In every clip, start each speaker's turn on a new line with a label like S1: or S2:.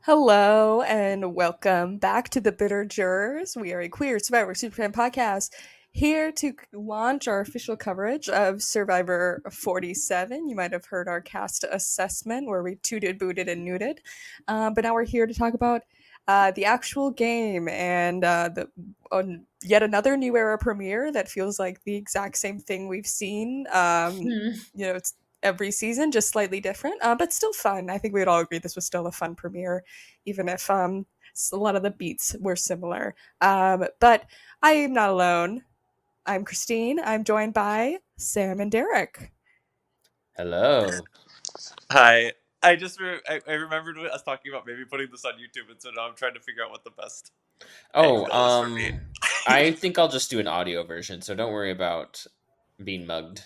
S1: Hello and welcome back to the Bitter Jurors. We are a queer Survivor Superfan podcast here to launch our official coverage of Survivor 47. You might have heard our cast assessment where we tooted, booted, and nuded. But now we're here to talk about the actual game and yet another new era premiere that feels like the exact same thing we've seen. It's every season, just slightly different, but still fun. I think we'd all agree this was still a fun premiere, even if a lot of the beats were similar. But I am not alone. I'm Christine. I'm joined by Sam and Derek.
S2: Hello.
S3: Hi. I remembered us talking about maybe putting this on YouTube, and so now I'm trying to figure out what the best
S2: Oh,
S3: angle is for me.
S2: I think I'll just do an audio version, so don't worry about being mugged,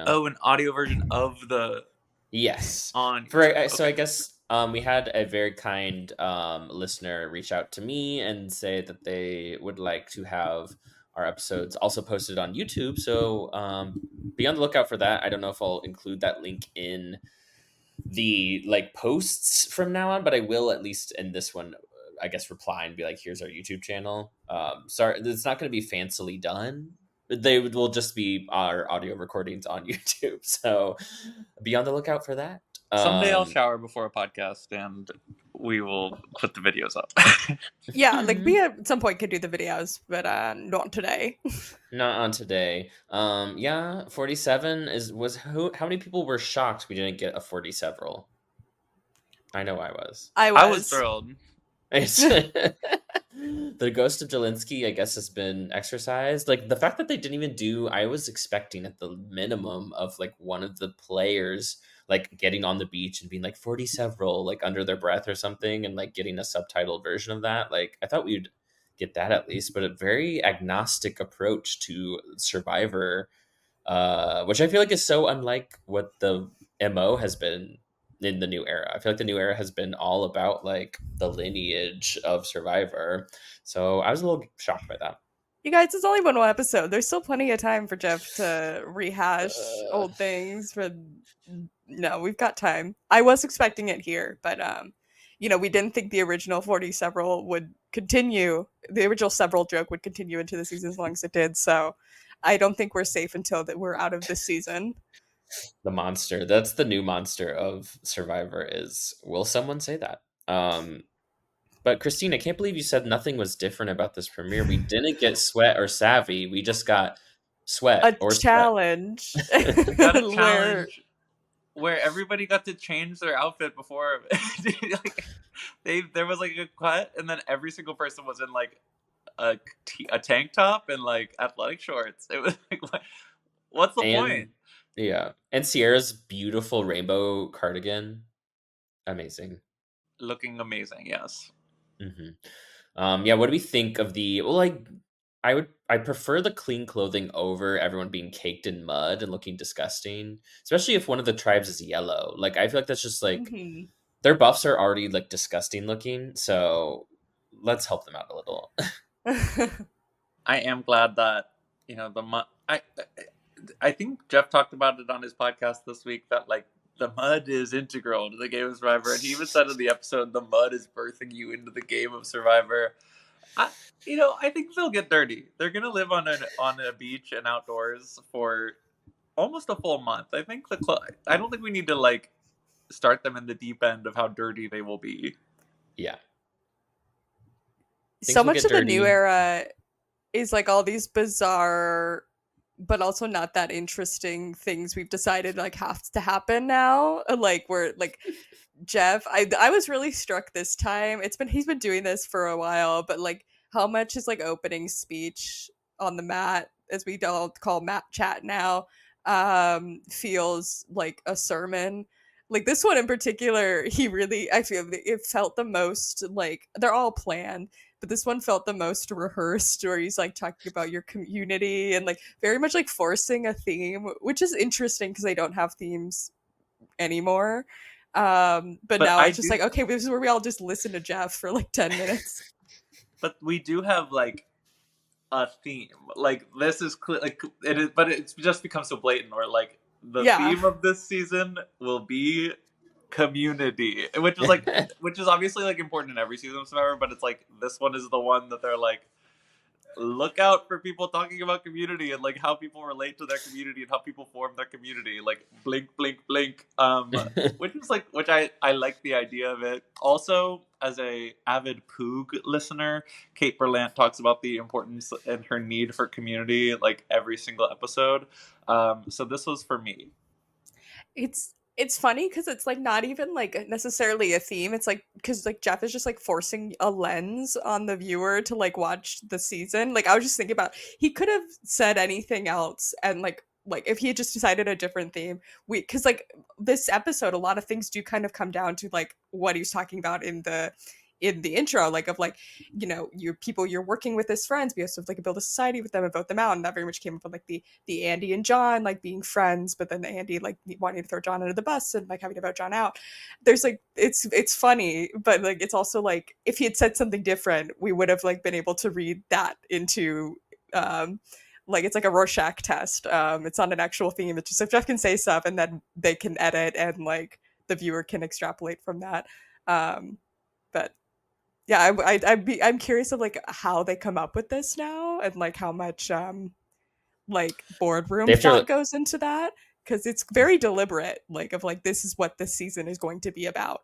S3: Oh, an audio version of the
S2: Yes.
S3: on
S2: For
S3: YouTube.
S2: so I
S3: Okay.
S2: guess we had a very kind listener reach out to me and say that they would like to have our episodes also posted on YouTube. So be on the lookout for that. I don't know if I'll include that link in the posts from now on, but I will at least in this one, I guess, reply and be like, "Here's our YouTube channel." Sorry, it's not going to be fancily done. Will just be our audio recordings on YouTube. So be on the lookout for that.
S3: Someday I'll shower before a podcast, and we will put the videos up.
S1: Yeah, like we at some point could do the videos, but not today.
S2: Not on today. Yeah, 47 was who? How many people were shocked we didn't get a 40 several? I know I was.
S1: I
S3: I was
S1: was.
S3: thrilled.
S2: The ghost of Jelinsky, I guess, has been exercised. Like the fact that they didn't even do, I was expecting at the minimum of like one of the players like getting on the beach and being like 40 several, like under their breath or something, and like getting a subtitled version of that. Like I thought we'd get that at least, but a very agnostic approach to Survivor, which I feel like is so unlike what the MO has been in the new era. I feel like the new era has been all about like the lineage of Survivor. So I was a little shocked by that.
S1: You guys, it's only one more episode. There's still plenty of time for Jeff to rehash
S2: Uh,
S1: old things. No, we've got time. I was expecting it here, but we didn't think the original 40 several would continue. The original several joke would continue into the season as long as it did. So I don't think we're safe until that we're out of this season.
S2: the monster. That's the new monster of Survivor is will someone say that? But Christine, I can't believe you said nothing was different about this premiere. We didn't get sweat or savvy. We just got
S1: A
S2: sweat or sweat.
S1: challenge
S3: We got a
S1: where
S3: challenge where everybody got to change their outfit before. Like, there was like a cut, and then every single person was in like a tank top and like athletic shorts. It was like, what's the point?
S2: And yeah, and Sierra's beautiful rainbow cardigan, amazing.
S3: Looking amazing, yes.
S2: hmm yeah, what do we think of the? Well, like, I prefer the clean clothing over everyone being caked in mud and looking disgusting, especially if one of the tribes is yellow. Like, I feel like that's just like
S1: Mhm.
S2: their buffs are already like disgusting looking, so let's help them out a little.
S3: I am glad that I think Jeff talked about it on his podcast this week that like the mud is integral to the game of Survivor, and he even said in the episode the mud is birthing you into the game of Survivor. I think they'll get dirty. They're gonna live on a beach and outdoors for almost a full month. I don't think we need to like start them in the deep end of how dirty they will be.
S2: Yeah, things
S1: So
S2: will
S1: much
S2: get
S1: of the new
S2: dirty.
S1: era is like all these bizarre but also not that interesting things we've decided like have to happen now. Like we're like Jeff, I was really struck this time. He's been doing this for a while, but like how much his like opening speech on the mat, as we don't call mat chat now, feels like a sermon. Like this one in particular, I feel it felt the most like they're all planned, but this one felt the most rehearsed, where he's like talking about your community and like very much like forcing a theme, which is interesting because they don't have themes anymore. But
S3: But
S1: now
S3: I
S1: it's just
S3: do.
S1: like, okay, this is where we all just listen to Jeff for like 10 minutes.
S3: But we do have like a theme. Like this is clear. Like it is, but it's just become so blatant. Or like the
S1: Yeah.
S3: theme of this season will be community, which is obviously like important in every season of Survivor, but it's like this one is the one that they're like, look out for people talking about community and like how people relate to their community and how people form their community, like blink blink blink, which I like the idea of it. Also, as a avid Poog listener, Kate Berlant talks about the importance and her need for community like every single episode, so this was for me.
S1: It's funny because it's like not even like necessarily a theme. It's like because like Jeff is just like forcing a lens on the viewer to like watch the season. Like I was just thinking about he could have said anything else and like if he had just decided a different theme, we because like this episode a lot of things do kind of come down to like what he's talking about in the intro, like of like, you know, your people you're working with as friends, but you also have to like build a society with them and vote them out. And that very much came from like the Andy and John like being friends, but then the Andy like wanting to throw John under the bus and like having to vote John out. There's like it's funny, but like it's also like if he had said something different, we would have like been able to read that into like it's like a Rorschach test. It's not an actual theme. It's just if Jeff can say stuff and then they can edit and like the viewer can extrapolate from that. But yeah, I'm curious of like how they come up with this now and like how much like boardroom
S2: They have
S1: thought
S2: to,
S1: goes into that because it's very deliberate, like of like this is what this season is going to be about.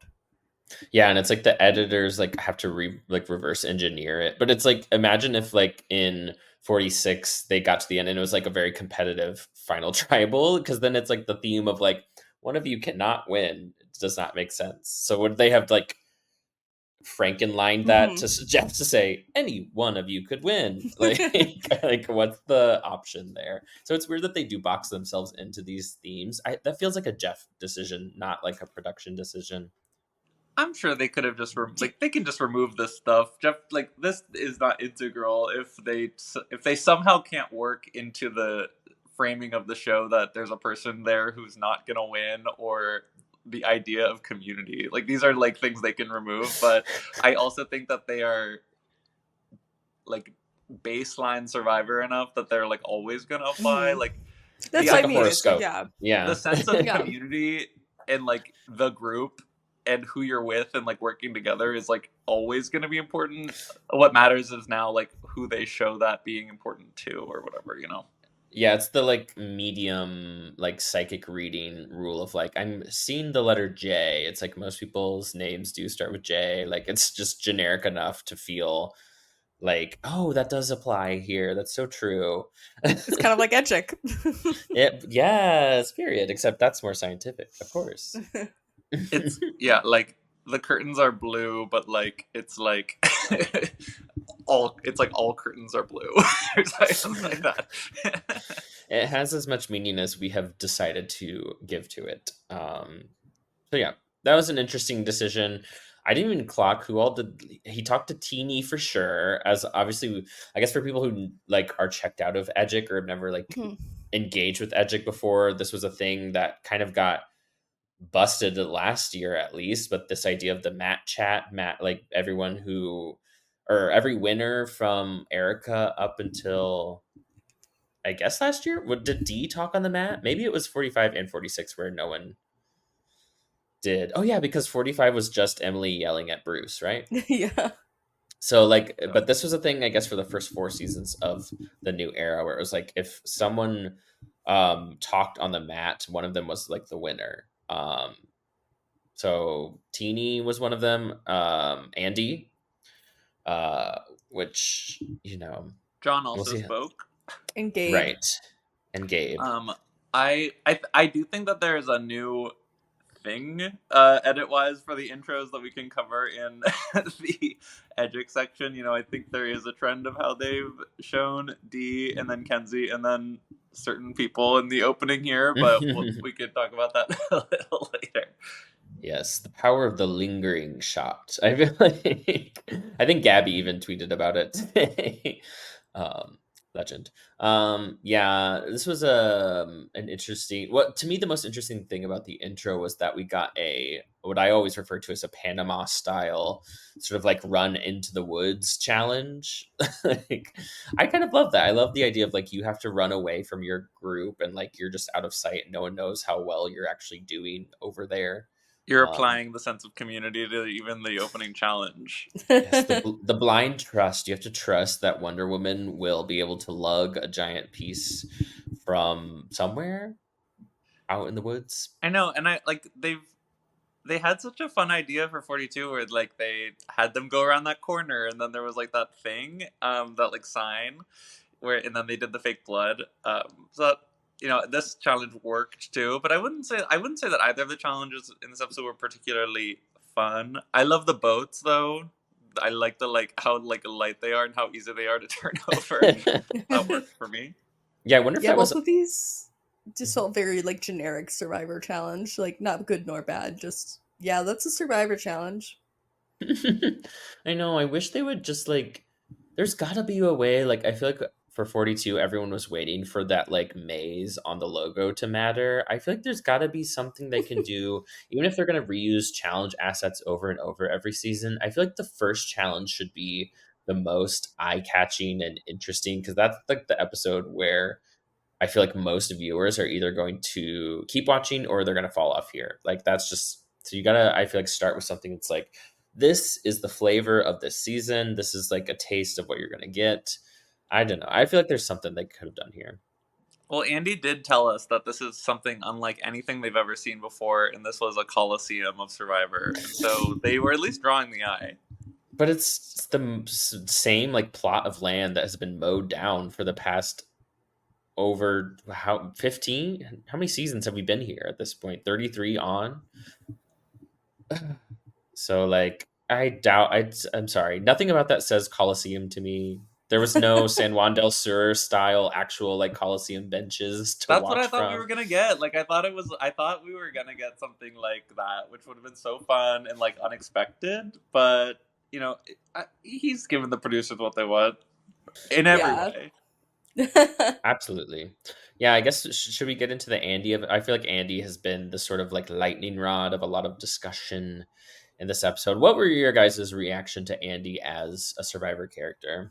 S2: yeah, and it's like the editors like have to reverse engineer it. But it's like imagine if like in 46 they got to the end and it was like a very competitive final tribal, because then it's like the theme of like one of you cannot win. It does not make sense. So would they have like Frankenlined that to Jeff to say any one of you could win? Like, like what's the option there? So it's weird that they do box themselves into these themes. That feels like a Jeff decision, not like a production decision.
S3: I'm sure they could have just they can just remove this stuff. Jeff, like this is not integral if they somehow can't work into the framing of the show that there's a person there who's not gonna win, or the idea of community. Like these are like things they can remove, but I also think that they are like baseline Survivor enough that they're like always gonna apply. Like
S1: that's
S2: like
S1: what
S2: a
S1: I mean.
S2: horoscope.
S1: Yeah.
S3: The sense of
S1: Yeah.
S3: community and like the group and who you're with and like working together is like always going to be important. What matters is now like who they show that being important to, or whatever, you know.
S2: Yeah, it's the like medium like psychic reading rule of like I'm seeing the letter J. It's like most people's names do start with J. Like it's just generic enough to feel like, oh, that does apply here. That's so true.
S1: It's kind of like Edgic.
S2: Yes, period. Except that's more scientific, of course.
S3: It's yeah, like the curtains are blue, but like it's like all curtains are blue or something like that.
S2: It has as much meaning as we have decided to give to it. So yeah, that was an interesting decision. I didn't even clock who all did. He talked to Teeny for sure, as obviously, I guess for people who like are checked out of Edgic or have never like engaged with Edgic before, this was a thing that kind of got busted last year at least. But this idea of the Matt chat, like everyone who, or every winner from Erica up until I guess last year. What did D talk on the mat? Maybe it was 45 and 46 where no one did. Oh yeah, because 45 was just Emily yelling at Bruce, right?
S1: Yeah.
S2: So like, but this was a thing, I guess, for the first 4 seasons of the new era, where it was like if someone talked on the mat, one of them was like the winner. So Teeny was one of them. Andy, which you know,
S3: John also spoke.
S1: And Gabe.
S2: Right. And Gabe.
S3: I do think that there is a new thing edit wise for the intros that we can cover in the Edgic section. You know, I think there is a trend of how they've shown D and then Kenzie and then certain people in the opening here, but we could talk about that a little later.
S2: Yes, the power of the lingering shot. I feel like I think Gabby even tweeted about it today. Legend. Yeah, this was an interesting. What to me the most interesting thing about the intro was that we got a what I always refer to as a Panama style sort of like run into the woods challenge. Like, I kind of love that. I love the idea of like you have to run away from your group and like you're just out of sight. No one knows how well you're actually doing over there.
S3: You're applying the sense of community to even the opening challenge.
S2: Yes, the blind trust. You have to trust that Wonder Woman will be able to lug a giant piece from somewhere out in the woods.
S3: I know, and I like they had such a fun idea for 42 where like they had them go around that corner and then there was like that thing, that like sign where and then they did the fake blood. So that, this challenge worked too, but I wouldn't say that either of the challenges in this episode were particularly fun. I love the boats though. I like how like light they are and how easy they are to turn over. That worked for me.
S2: Yeah, I wonder if
S1: Yeah,
S2: that was.
S1: both of these just felt very like generic Survivor challenge, like not good nor bad. Just yeah, that's a Survivor challenge.
S2: I know. I wish they would just like. There's got to be a way. Like, I feel like for 42, everyone was waiting for that like maze on the logo to matter. I feel like there's got to be something they can do, even if they're going to reuse challenge assets over and over every season. I feel like the first challenge should be the most eye catching and interesting because that's like the episode where I feel like most viewers are either going to keep watching or they're going to fall off here. Like that's just so you gotta. I feel like start with something that's like this is the flavor of this season. This is like a taste of what you're gonna get. I don't know. I feel like there's something they could have done here.
S3: Well, Andy did tell us that this is something unlike anything they've ever seen before, and this was a coliseum of Survivor, and so they were at least drawing the eye.
S2: But it's the same like plot of land that has been mowed down for the past over how 15 how many seasons have we been here at this point 33 on so like I doubt I'm sorry nothing about that says Coliseum to me. There was no San Juan del Sur style actual like Coliseum benches to
S3: That's what I
S2: watch
S3: thought we
S2: from.
S3: were gonna get. Like, I thought we were gonna get something like that, which would have been so fun and like unexpected. But he's given the producers what they want in every
S1: Yeah.
S3: way.
S2: Absolutely. Yeah, I guess should we get into the Andy of I feel like Andy has been the sort of like lightning rod of a lot of discussion in this episode. What were your guys' reaction to Andy as a Survivor character?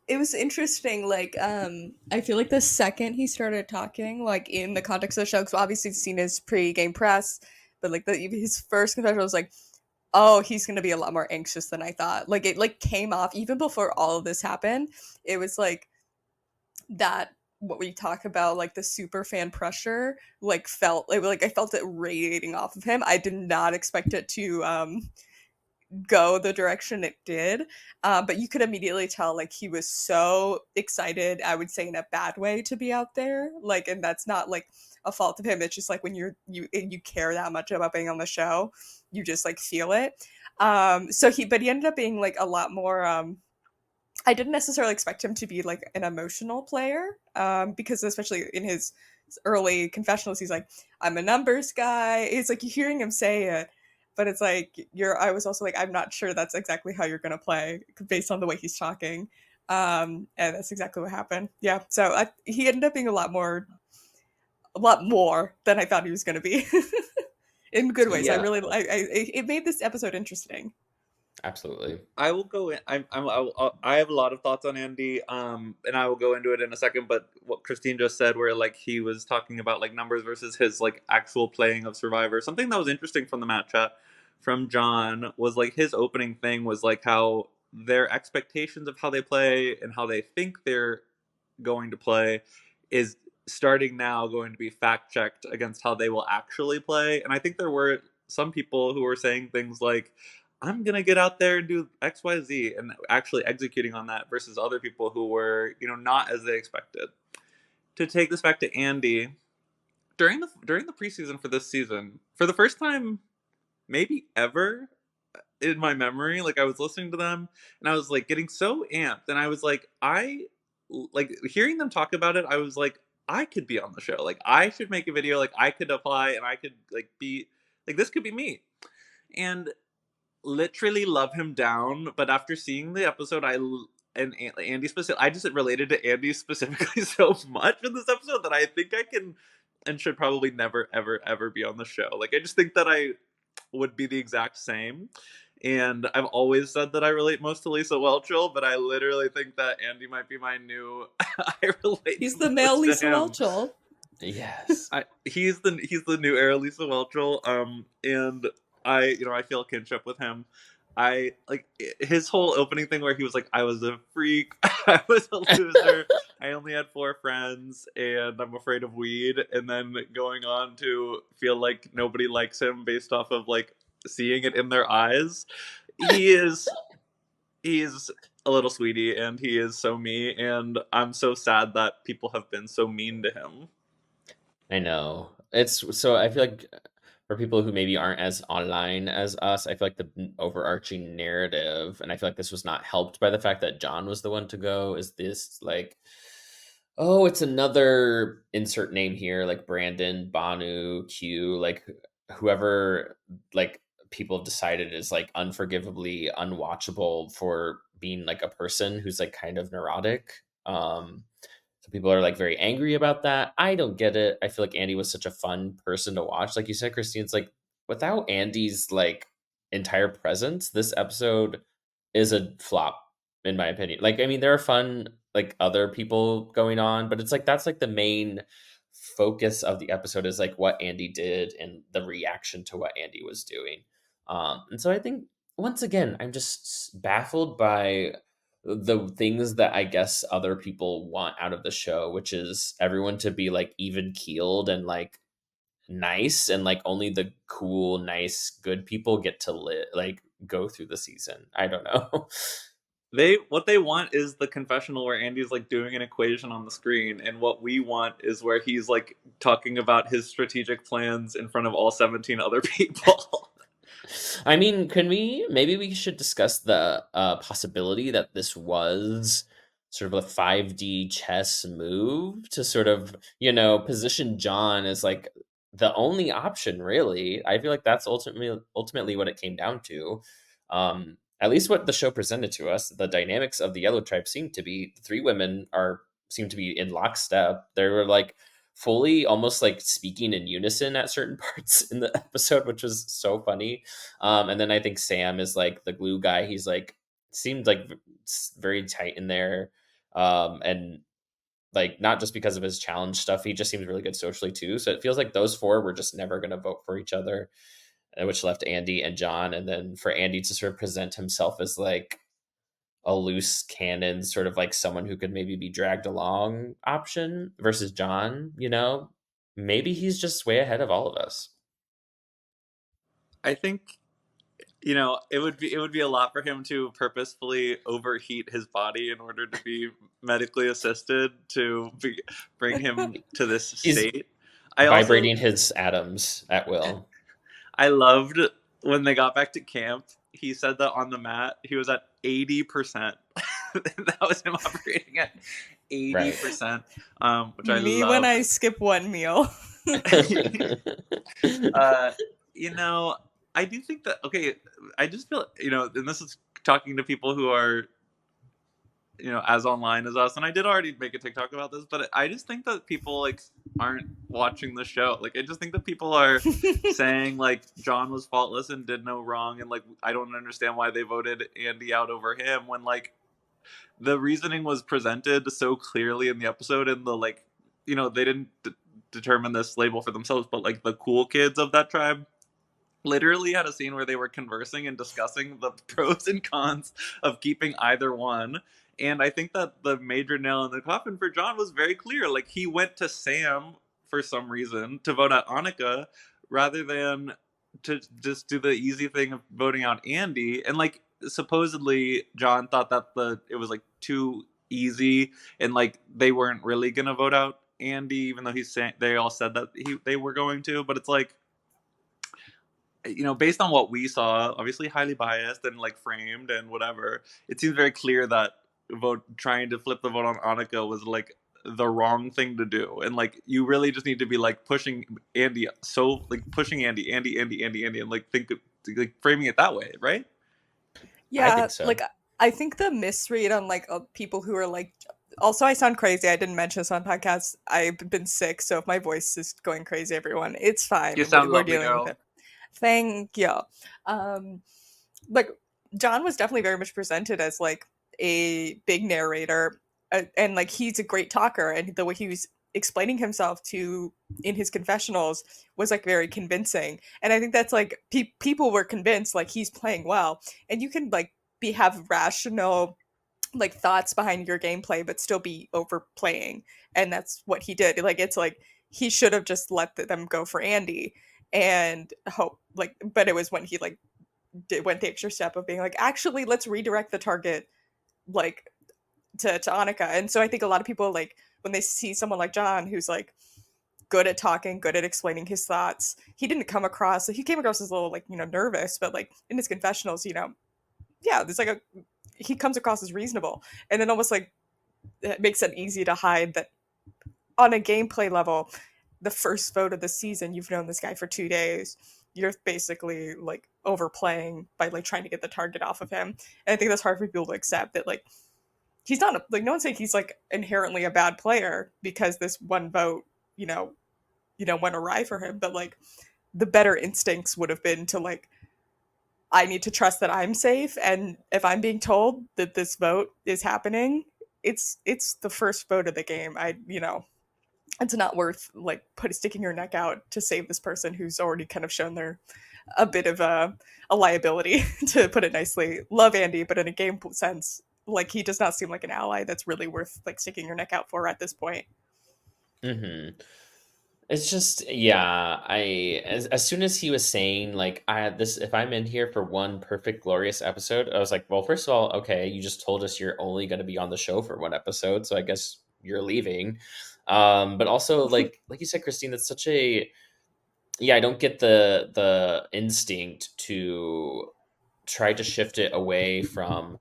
S1: It was interesting. Like, I feel like the second he started talking, like in the context of the show, because obviously seen his pre-game press, but like his first confession was like, oh, he's gonna be a lot more anxious than I thought. Like it like came off even before all of this happened. It was like that what we talk about like the super fan pressure like felt like I felt it radiating off of him. I did not expect it to go the direction it did, but you could immediately tell like he was so excited, I would say in a bad way, to be out there, like, and that's not like a fault of him. It's just like when you care that much about being on the show, you just like feel it. But he ended up being like a lot more I didn't necessarily expect him to be like an emotional player, because especially in his early confessionals, he's like, "I'm a numbers guy." It's like you're hearing him say it, but it's like I was also like, I'm not sure that's exactly how you're gonna play based on the way he's talking, and that's exactly what happened. Yeah, so he ended up being a lot more than I thought he was gonna be, in good ways. I
S2: Yeah.
S1: really, it made this episode interesting.
S2: Absolutely.
S3: I will go in. I have a lot of thoughts on Andy, and I will go into it in a second. But what Christine just said, where like he was talking about like numbers versus his like actual playing of Survivor, something that was interesting from the Matt chat from John was like his opening thing was like how their expectations of how they play and how they think they're going to play is starting now going to be fact checked against how they will actually play. And I think there were some people who were saying things like, I'm gonna get out there and do X, Y, Z, and actually executing on that versus other people who were, not as they expected. To take this back to Andy, during the preseason for this season, for the first time, maybe ever in my memory, like I was listening to them and I was like getting so amped, and I was like, I like hearing them talk about it. I was like, I could be on the show. Like I should make a video. Like I could apply, and I could like be like this could be me. And literally love him down, but after seeing the episode, and Andy specific, I just related to Andy specifically so much in this episode that I think I can and should probably never ever ever be on the show. Like I just think that I would be the exact same. And I've always said that I relate most to Lisa Whelchel, but I literally think that Andy might be my new I relate
S1: He's
S3: the
S1: the male
S3: most to
S1: Lisa
S3: him.
S1: Whelchel.
S2: Yes.
S3: He's the new era Lisa Whelchel. And I feel kinship with him. I like his whole opening thing where he was like, I was a freak, I was a loser, I only had 4 friends, and I'm afraid of weed, and then going on to feel like nobody likes him based off of like seeing it in their eyes. He is he's a little sweetie, and he is so me, and I'm so sad that people have been so mean to him.
S2: I know. It's so I feel like for people who maybe aren't as online as us, I feel like the overarching narrative, and I feel like this was not helped by the fact that John was the one to go, is this like, oh, it's another insert name here, like Brandon, Banu, Q, like whoever like people have decided is like unforgivably unwatchable for being like a person who's like kind of neurotic. So people are like very angry about that. I don't get it. I feel like Andy was such a fun person to watch. Like you said, Christine, it's like without Andy's like entire presence, this episode is a flop, in my opinion. Like, I mean, there are fun like other people going on, but it's like that's like the main focus of the episode is like what Andy did and the reaction to what Andy was doing. And so I think once again, I'm just baffled by the things that I guess other people want out of the show, which is everyone to be like even keeled and like nice, and like only the cool, nice, good people get to like go through the season. I don't know.
S3: What they want is the confessional where Andy's like doing an equation on the screen, and what we want is where he's like talking about his strategic plans in front of all 17 other people.
S2: I mean, maybe we should discuss the possibility that this was sort of a 5D chess move to sort of, position John as like the only option, really. I feel like that's ultimately what it came down to. At least what the show presented to us, the dynamics of the Yellow Tribe seem to be the 3 women seem to be in lockstep. They were like fully almost like speaking in unison at certain parts in the episode, which was so funny. And then I think Sam is like the glue guy. He's like seemed like very tight in there, and like not just because of his challenge stuff. He just seems really good socially too. So it feels like those 4 were just never going to vote for each other, which left Andy and John. And then for Andy to sort of present himself as like a loose cannon, sort of like someone who could maybe be dragged along option versus John, maybe he's just way ahead of all of us.
S3: I think it would be a lot for him to purposefully overheat his body in order to be medically assisted to bring him to this
S2: He's
S3: state. I also
S2: vibrating his atoms at will.
S3: I loved when they got back to camp. He said that on the mat he was at 80%. That was him operating at 80%, which I
S1: Me
S3: love.
S1: when I skip one meal.
S3: I do think that I just feel and this is talking to people who are as online as us, and I did already make a TikTok about this, but I just think that people like aren't watching the show. Like I just think that people are saying like John was faultless and did no wrong, and like I don't understand why they voted Andy out over him when like the reasoning was presented so clearly in the episode, and the like they didn't determine this label for themselves, but like the cool kids of that tribe literally had a scene where they were conversing and discussing the pros and cons of keeping either one. And I think that the major nail in the coffin for John was very clear. Like he went to Sam for some reason to vote out Annika rather than to just do the easy thing of voting out Andy. And like supposedly John thought that it was like too easy, and like they weren't really gonna vote out Andy, even though they all said that they were going to. But it's like, based on what we saw, obviously highly biased and like framed and whatever, it seems very clear that trying to flip the vote on Annika was like the wrong thing to do. And like you really just need to be like pushing Andy, so like pushing Andy, and like like framing it that way, right?
S1: Yeah,
S2: I think so.
S1: like I think the misread on like people who are like, also I sound crazy. I didn't mention this on podcasts. I've been sick, so if my voice is going crazy, everyone, it's fine.
S3: You sound
S1: We're
S3: lovely,
S1: dealing with
S3: girl.
S1: it. Thank you. Like John was definitely very much presented as like a big narrator, and like he's a great talker, and the way he was explaining himself to in his confessionals was like very convincing. And I think that's like people were convinced like he's playing well, and you can like have rational like thoughts behind your gameplay but still be overplaying, and that's what he did. Like it's like he should have just let them go for Andy and hope like, but it was when he like went the extra step of being like, actually let's redirect the target like to Annika. And so I think a lot of people like when they see someone like John who's like good at talking, good at explaining his thoughts, he didn't come across, he came across as a little like, you know, nervous, but like in his confessionals, you know, yeah, there's like a, he comes across as reasonable. And then almost like it makes it easy to hide that on a gameplay level, the first vote of the season, you've known this guy for 2 days. You're basically like overplaying by like trying to get the target off of him. And I think that's hard for people to accept that like he's not like, no one's saying he's like inherently a bad player because this one vote, went awry for him. But like the better instincts would have been to like, I need to trust that I'm safe, and if I'm being told that this vote is happening, it's the first vote of the game. It's not worth like sticking your neck out to save this person who's already kind of shown they're a bit of a liability, to put it nicely. Love Andy, but in a game sense, like he does not seem like an ally that's really worth like sticking your neck out for at this point.
S2: Mm-hmm. It's just, yeah, as soon as he was saying like, I had this, if I'm in here for one perfect glorious episode, I was like, well, first of all, okay, you just told us you're only going to be on the show for one episode, so I guess you're leaving. But also like you said, Christine, that's such a, yeah, I don't get the instinct to try to shift it away from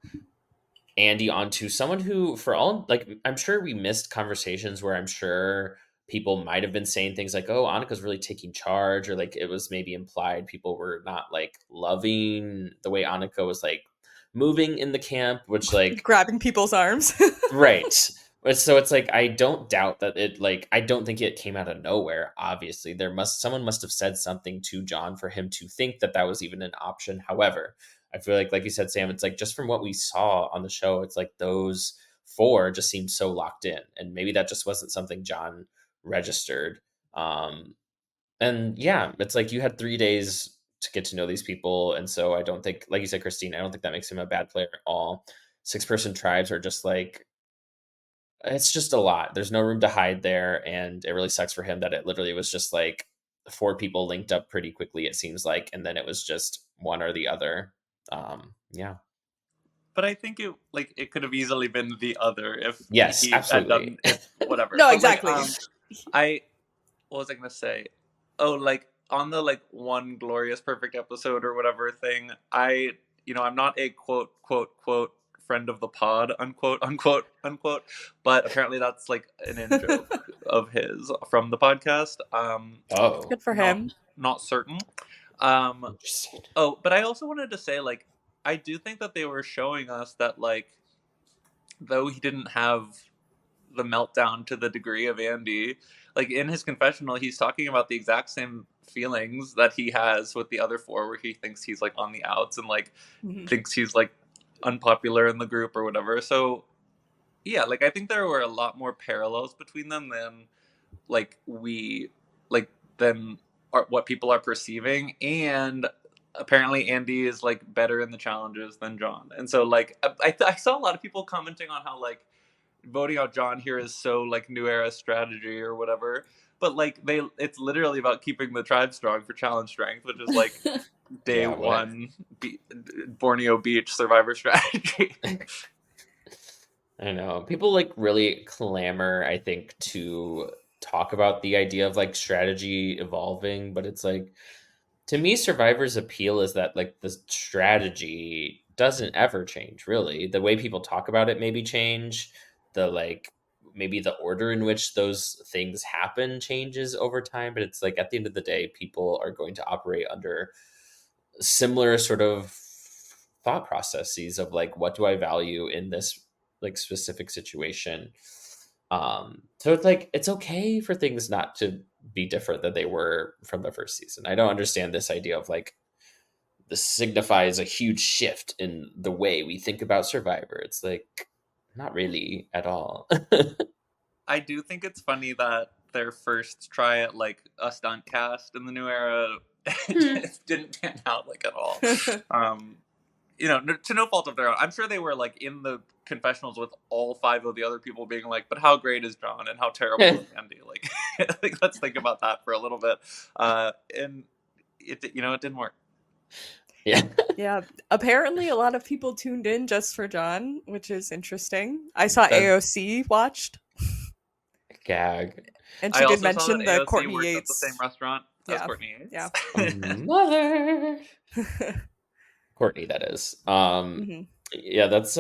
S2: Andy onto someone who, for all, like, I'm sure we missed conversations where I'm sure people might have been saying things like, oh, Annika's really taking charge, or like it was maybe implied people were not like loving the way Annika was like moving in the camp, which like,
S1: Grabbing people's arms.
S2: right. But so it's like, I don't doubt that it, like, I don't think it came out of nowhere. Obviously someone must have said something to John for him to think that that was even an option. However, I feel like you said, Sam, it's like, just from what we saw on the show, it's like those four just seemed so locked in, and maybe that just wasn't something John registered. And yeah, it's like you had 3 days to get to know these people. And so I don't think, like you said, Christine, I don't think that makes him a bad player at all. 6-person tribes are just like, it's just a lot. There's no room to hide there, and it really sucks for him that it literally was just like 4 people linked up pretty quickly, it seems like, and then it was just one or the other. Yeah.
S3: But I think it could have easily been the other if
S2: Yes,
S3: he had
S2: absolutely.
S3: done if whatever.
S1: No,
S3: But
S1: exactly.
S3: I what was I gonna say? Oh, like on the like one glorious perfect episode or whatever thing, I'm not a quote friend of the pod, unquote, but apparently that's like an in joke of his from the podcast.
S2: Oh,
S1: Good for
S3: not
S1: him.
S3: not certain. Um
S2: interesting.
S3: oh, but I also wanted to say, like, I do think that they were showing us that, like, though he didn't have the meltdown to the degree of Andy, like in his confessional, he's talking about the exact same feelings that he has with the other four, where he thinks he's like on the outs and like thinks he's like unpopular in the group or whatever. So yeah, like I think there were a lot more parallels between them than like we like than what people are perceiving. And apparently Andy is like better in the challenges than John. And so like I saw a lot of people commenting on how like voting out John here is so like new era strategy or whatever. But like it's literally about keeping the tribe strong for challenge strength, which is like day
S2: Yeah, what?
S3: one Borneo Beach survivor strategy.
S2: I know. People like really clamor, I think, to talk about the idea of like strategy evolving, but it's like, to me, Survivor's appeal is that like the strategy doesn't ever change, really. The way people talk about it maybe change. The like, maybe the order in which those things happen changes over time, but it's like at the end of the day, people are going to operate under similar sort of thought processes of like, what do I value in this like specific situation. So it's like, it's okay for things not to be different than they were from the first season. I don't understand this idea of like, this signifies a huge shift in the way we think about Survivor. It's like, not really at all.
S3: I do think it's funny that their first try at like a stunt cast in the new era just didn't pan out like at all. To no fault of their own. I'm sure they were like in the confessionals with all 5 of the other people being like, "But how great is John and how terrible is Andy?" Like, let's think about that for a little bit. And it didn't work.
S2: Yeah.
S1: Yeah. Apparently, a lot of people tuned in just for John, which is interesting. I saw
S2: That-
S1: AOC watched,
S2: Gag.
S1: and
S3: I
S1: she did
S3: also saw
S1: mention
S3: that
S1: the
S3: AOC
S1: Courtney
S3: worked
S1: Yates.
S3: at the same restaurant as
S1: Yeah.
S3: Courtney Yates.
S1: Yeah.
S2: Mother. Courtney, that is.
S1: Mhm.
S2: Yeah, that's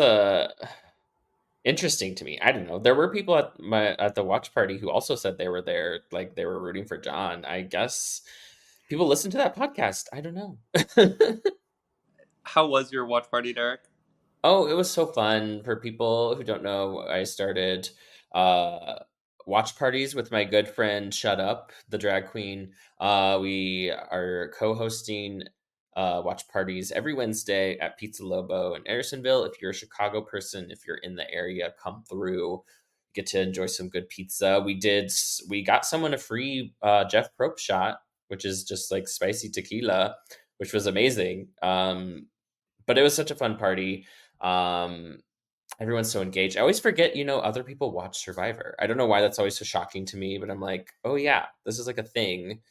S2: interesting to me. I don't know. There were people at the watch party who also said they were there, like they were rooting for John. I guess people listen to that podcast. I don't know.
S3: How was your watch party, Derek?
S2: Oh, it was so fun. For people who don't know, I started uh watch parties with my good friend Shut Up, the drag queen. We are co-hosting watch parties every Wednesday at Pizza Lobo in Andersonville. If you're a Chicago person, if you're in the area, come through. Get to enjoy some good pizza. We got someone a free Jeff Probst shot, which is just like spicy tequila, which was amazing. But it was such a fun party. Um, Everyone's so engaged. I always forget, other people watch Survivor. I don't know why that's always so shocking to me, but I'm like, oh yeah, this is like a thing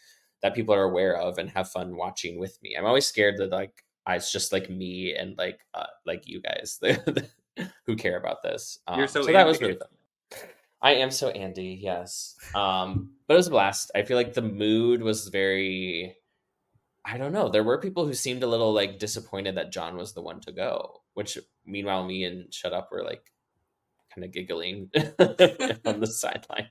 S2: that people are aware of and have fun watching with me. I'm always scared that like it's just like me and like you guys who care about this.
S3: You're so
S2: So that was
S3: Andy.
S2: really fun. I am so Andy, yes. But it was a blast. I feel like the mood was very. I don't know. There were people who seemed a little like disappointed that John was the one to go, which meanwhile me and Shut Up were like kind of giggling on the sidelines.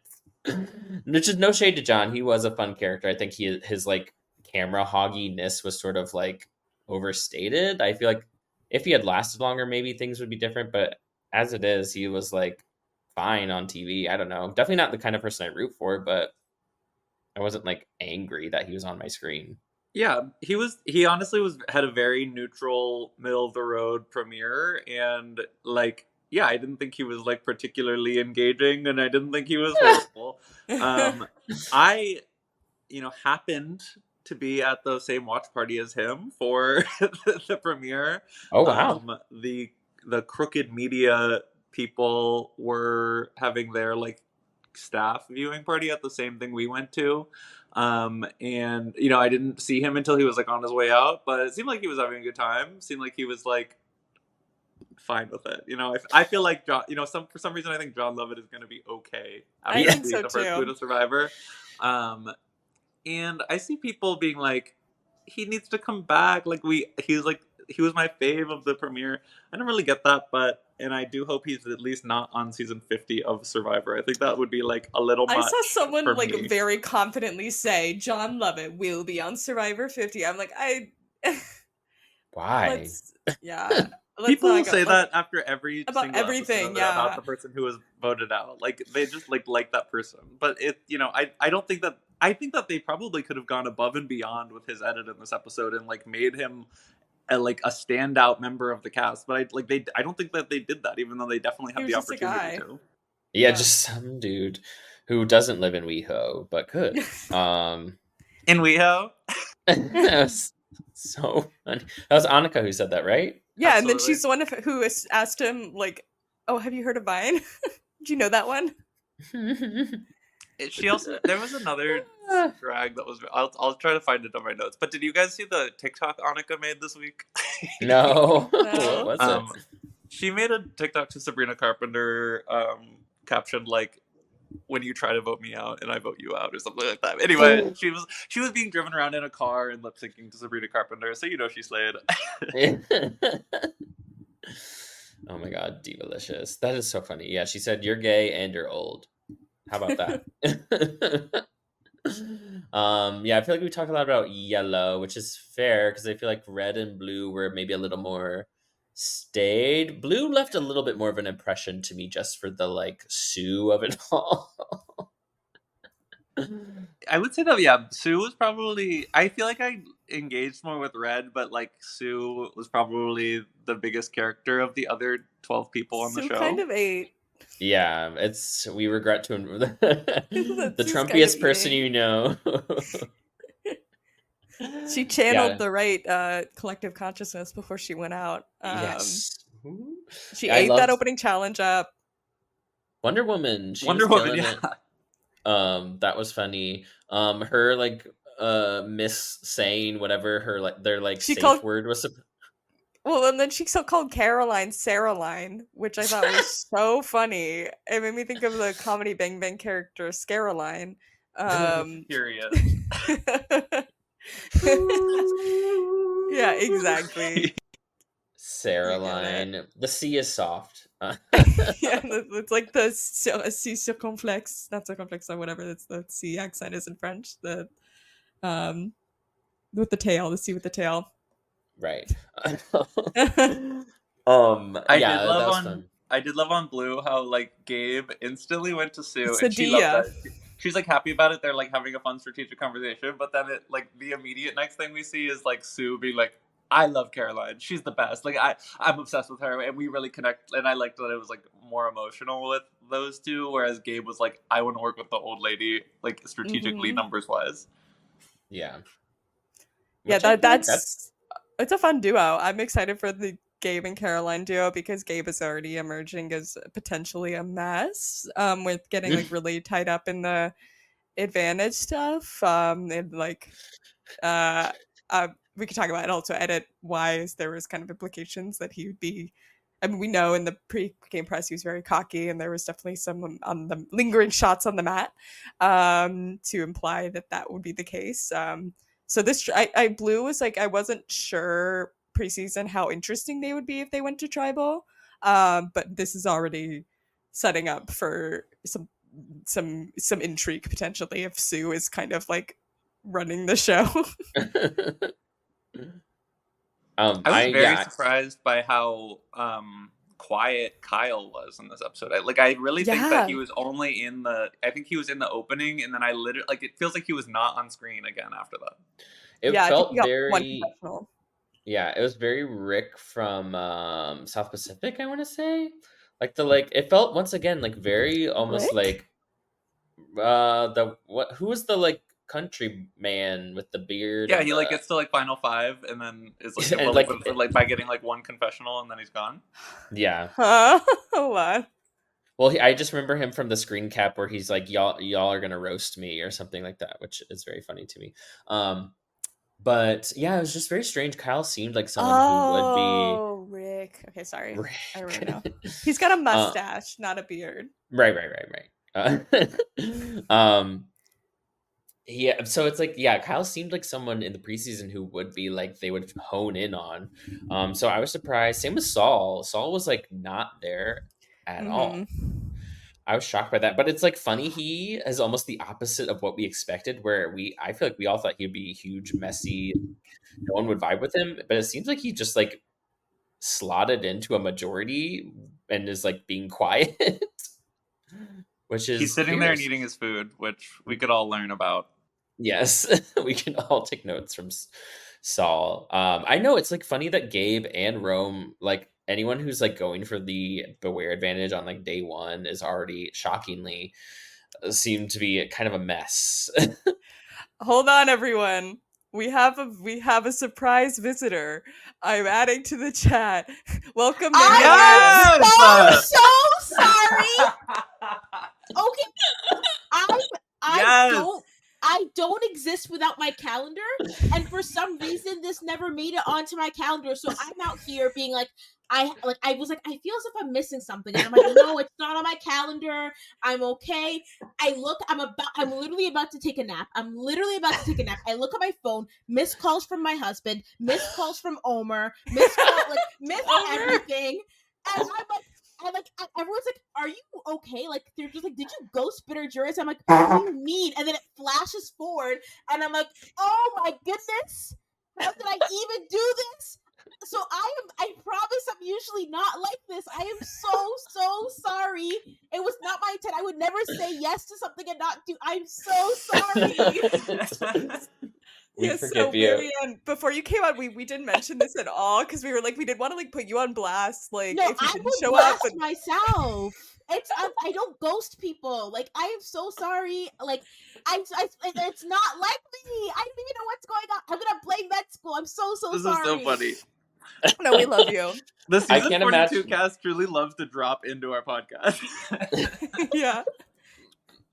S2: Which is no shade to John. He was a fun character. I think his like camera hogginess was sort of like overstated. I feel like if he had lasted longer, maybe things would be different. But as it is, he was like fine on TV. I don't know. Definitely not the kind of person I root for, but I wasn't like angry that he was on my screen.
S3: Yeah, he honestly had a very neutral, middle of the road premiere, and like, yeah, I didn't think he was like particularly engaging, and I didn't think he was horrible. I happened to be at the same watch party as him for the premiere.
S2: Oh wow.
S3: The crooked media people were having their like staff viewing party at the same thing we went to. And I didn't see him until he was like on his way out, but it seemed like he was having a good time. Seemed like he was like fine with it. I feel like John, for some reason I think John Lovett is going to be okay after
S1: I think
S3: being
S1: so
S3: the first
S1: too.
S3: Pluto Survivor. And I see people being like, he needs to come back. Like he was my fave of the premiere. I don't really get that, and I do hope he's at least not on season 50 of Survivor. I think that would be like a little much.
S1: I saw someone
S3: for
S1: like
S3: me.
S1: very confidently say John Lovett will be on Survivor 50. I'm like,
S2: Why?
S1: let's yeah. Let's
S3: People
S1: not
S3: will
S1: go-
S3: say
S1: like,
S3: that after every
S1: about
S3: single
S1: everything,
S3: episode
S1: yeah.
S3: about the person who was voted out. Like they just like that person. But I don't think that. I think that they probably could have gone above and beyond with his edit in this episode and like made him a standout member of the cast. But I don't think that they did that, even though they definitely
S1: He
S3: had
S1: was
S3: the
S1: just a
S3: opportunity
S1: guy.
S3: to.
S2: Yeah, just some dude who doesn't live in WeHo, but could.
S3: In WeHo?
S2: That was so funny. That was Annika who said that, right?
S1: Yeah,
S3: Absolutely.
S1: and then she's the one who asked him like, "Oh, have you heard of Vine? Do you know that one?"
S3: She also there was another drag that was. I'll try to find it on my notes. But did you guys see the TikTok Annika made this week?
S2: No.
S1: No.
S2: What was it?
S3: She made a TikTok to Sabrina Carpenter, captioned like, "When you try to vote me out and I vote you out," or something like that. Anyway, she was being driven around in a car and lip syncing to Sabrina Carpenter, so she slayed.
S2: Oh my god, Divalicious. That is so funny. Yeah, she said you're gay and you're old. How about that? Yeah, I feel like we talk a lot about yellow, which is fair because I feel like red and blue were maybe a little more stayed. Blue left a little bit more of an impression to me just for the like Sue of it all.
S3: I would say that, yeah, Sue was probably. I feel like I engaged more with Red, but like Sue was probably the biggest character of the other 12 people on the
S1: Sue
S3: show.
S1: kind of ate
S2: Yeah, we regret to the
S1: That's just kind of
S2: Trumpiest person
S1: eating.
S2: you know.
S1: She channeled
S2: Yeah.
S1: the right collective consciousness before she went out.
S2: Yes.
S1: She
S2: I
S1: ate that
S2: loved
S1: opening challenge up.
S2: Wonder Woman. She was
S3: Wonder Woman,
S2: killing
S3: yeah.
S2: it. That was funny. Her like miss saying whatever her like their like
S1: She
S2: safe
S1: called
S2: word was.
S1: Well, and then she still called Caroline Saraline, which I thought was so funny. It made me think of the comedy Bang Bang character Scaroline.
S3: Period.
S1: Yeah, exactly. You get it.
S2: Saraline. The sea is soft.
S1: Yeah, it's like the C circumflex, not circumflex or whatever. That's the C accent is in French. The um with the tail, the C with the tail.
S2: Right.
S3: I did
S2: Yeah, that
S3: love
S2: was
S3: on
S2: fun.
S3: I did love on Blue how like Gabe instantly went to Sue
S1: It's the
S3: and she loved
S1: Dia.
S3: that. She's like happy about it. They're like having a fun strategic conversation, but then it like the immediate next thing we see is like Sue being like, "I love Caroline. She's the best. Like I'm obsessed with her, and we really connect." And I liked that it was like more emotional with those two, whereas Gabe was like, "I want to work with the old lady, like strategically
S1: Mhm.
S3: numbers wise."
S2: Yeah.
S1: Yeah,
S2: Which I feel like that's
S1: that's it's a fun duo. I'm excited for the Gabe and Caroline duo because Gabe is already emerging as potentially a mess, with getting like really tied up in the advantage stuff. And like uh we could talk about it also edit wise. There was kind of implications that he would be, I mean, we know in the pre-game press he was very cocky, and there was definitely some on the lingering shots on the mat to imply that that would be the case. So this I Blue was like, I wasn't sure preseason how interesting they would be if they went to tribal, but this is already setting up for some intrigue potentially if Sue is kind of like running the show.
S3: I was
S2: I
S3: very
S2: yeah,
S3: surprised by how quiet Kyle was in this episode. I really think that he
S1: Yeah.
S3: was only in the. I think he was in the opening, and then I literally like it feels like he was not on screen again after that.
S2: it
S1: Yeah, I think he
S2: felt
S1: got one
S2: very
S1: confessional.
S2: yeah, it was very Rick from South Pacific, I want to say. Like it felt once again like very almost
S1: Rick?
S2: like the what who was the like country man with the beard
S3: Yeah,
S2: and
S3: he like
S2: the
S3: gets to like final five, and then is like
S2: and
S3: well,
S2: like
S3: like by getting like one confessional, and then he's gone.
S2: yeah.
S1: Huh? What?
S2: Well, I just remember him from the screen cap where he's like, y'all are gonna roast me" or something like that, which is very funny to me. But yeah, it was just very strange. Kyle seemed like someone who would be
S1: Oh, Rick. Okay, sorry. I remember
S2: Rick.
S1: now. He's got a
S2: uh,
S1: mustache, not a beard.
S2: right. Yeah, so it's like, yeah, Kyle seemed like someone in the preseason who would be like they would hone in on. So I was surprised. Same with Saul. Saul was like not there at
S1: Mm-hmm.
S2: all. I was shocked by that, but it's like funny. He is almost the opposite of what we expected. Where I feel like we all thought he'd be huge, messy. No one would vibe with him, but it seems like he just like slotted into a majority and is like being quiet, which
S3: He's
S2: is
S3: sitting there and
S2: curious.
S3: eating his food, which we could all learn about.
S2: Yes, we can all take notes from Saul. I know it's like funny that Gabe and Rome, like anyone who's like going for the beware advantage on like day one, is already shockingly seem to be kind of a mess.
S1: Hold on, everyone. We have a surprise visitor. I'm adding to the chat. Welcome, Maryanne.
S4: I'm
S3: Yes!
S4: so sorry. Okay, I
S3: Yes!
S4: I don't exist without my calendar, and for some reason this never made it onto my calendar. So I'm out here being like, I was like, I feel as if I'm missing something, and I'm like, no, it's not on my calendar. I'm okay. I'm literally about to take a nap. I look at my phone, missed calls from my husband, missed calls from Omer, missed everything, and I'm like. Everyone's like, "Are you okay?" Like, they're just like, "Did you ghost bitter jurors?" I'm like, "What do you mean?" And then it flashes forward, and I'm like, "Oh my goodness, how did I even do this?" So I promise I'm usually not like this. I am so sorry. It was not my intent. I would never say yes to something and not do. I'm so sorry.
S2: We
S1: Yeah,
S2: forgive
S1: so
S2: you.
S1: Maryanne, before you came on, we didn't mention this at all because we were like, we didn't want to like put you on blast, like
S4: No,
S1: if you
S4: I
S1: didn't
S4: would
S1: show up.
S4: blast
S1: But
S4: myself. I don't ghost people. Like I am so sorry. Like it's not like me. I don't even know what's going on. I'm gonna blame med school. I'm so
S3: This
S4: sorry.
S3: is so funny.
S1: no, we love you.
S3: The
S2: I
S3: season
S2: can't
S3: 42
S2: imagine.
S3: cast truly loves to drop into our podcast.
S1: Yeah.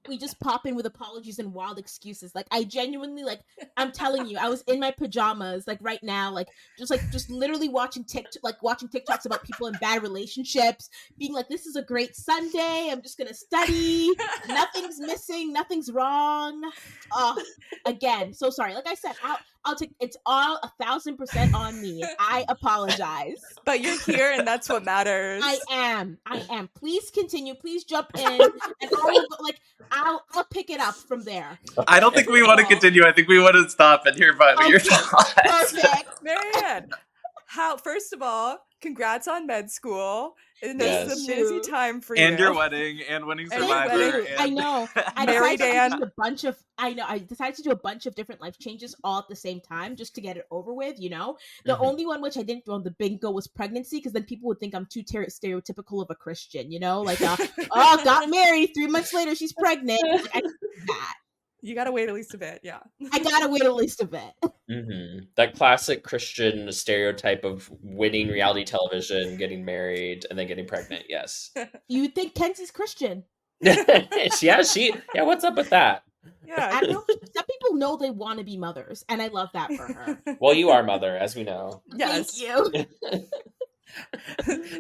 S4: We just pop in with apologies and wild excuses. Like I genuinely I'm telling you, I was in my pajamas like right now, just literally watching TikToks about people in bad relationships, being like, this is a great Sunday. I'm just gonna study. Nothing's missing, nothing's wrong. Again, so sorry. Like I said, I'll take it's all 1,000% on me. I apologize.
S1: But you're here and that's what matters.
S4: I am. Please continue. Please jump in, and I will go, I'll pick it up from there.
S3: I don't think we want to continue. I think we want to stop and hear about your thoughts.
S4: Perfect.
S1: Maryanne, first of all, congrats on med school. And this is a
S4: Thank
S1: busy
S4: you.
S1: time for you.
S3: And your wedding and winning
S1: And your
S3: Survivor.
S1: wedding.
S3: And...
S4: I know. I
S1: Married
S4: decided to
S1: Anne.
S4: do a bunch of. I know. I decided to do a bunch of different life changes all at the same time, just to get it over with. You know, the only one which I didn't throw on the bingo was pregnancy, because then people would think I'm too stereotypical of a Christian. You know, like got married 3 months later, she's pregnant. Like, I didn't do that.
S1: You gotta wait at least a bit, yeah.
S4: I gotta wait at least a bit.
S2: That classic Christian stereotype of winning reality television, getting married, and then getting pregnant. Yes.
S4: You think Kenzie's Christian?
S2: Yeah, what's up with that?
S1: Yeah.
S4: I don't know. Some people know they want to be mothers, and I love that for her.
S2: Well, you are mother, as we know.
S1: Yes.
S4: Thank you.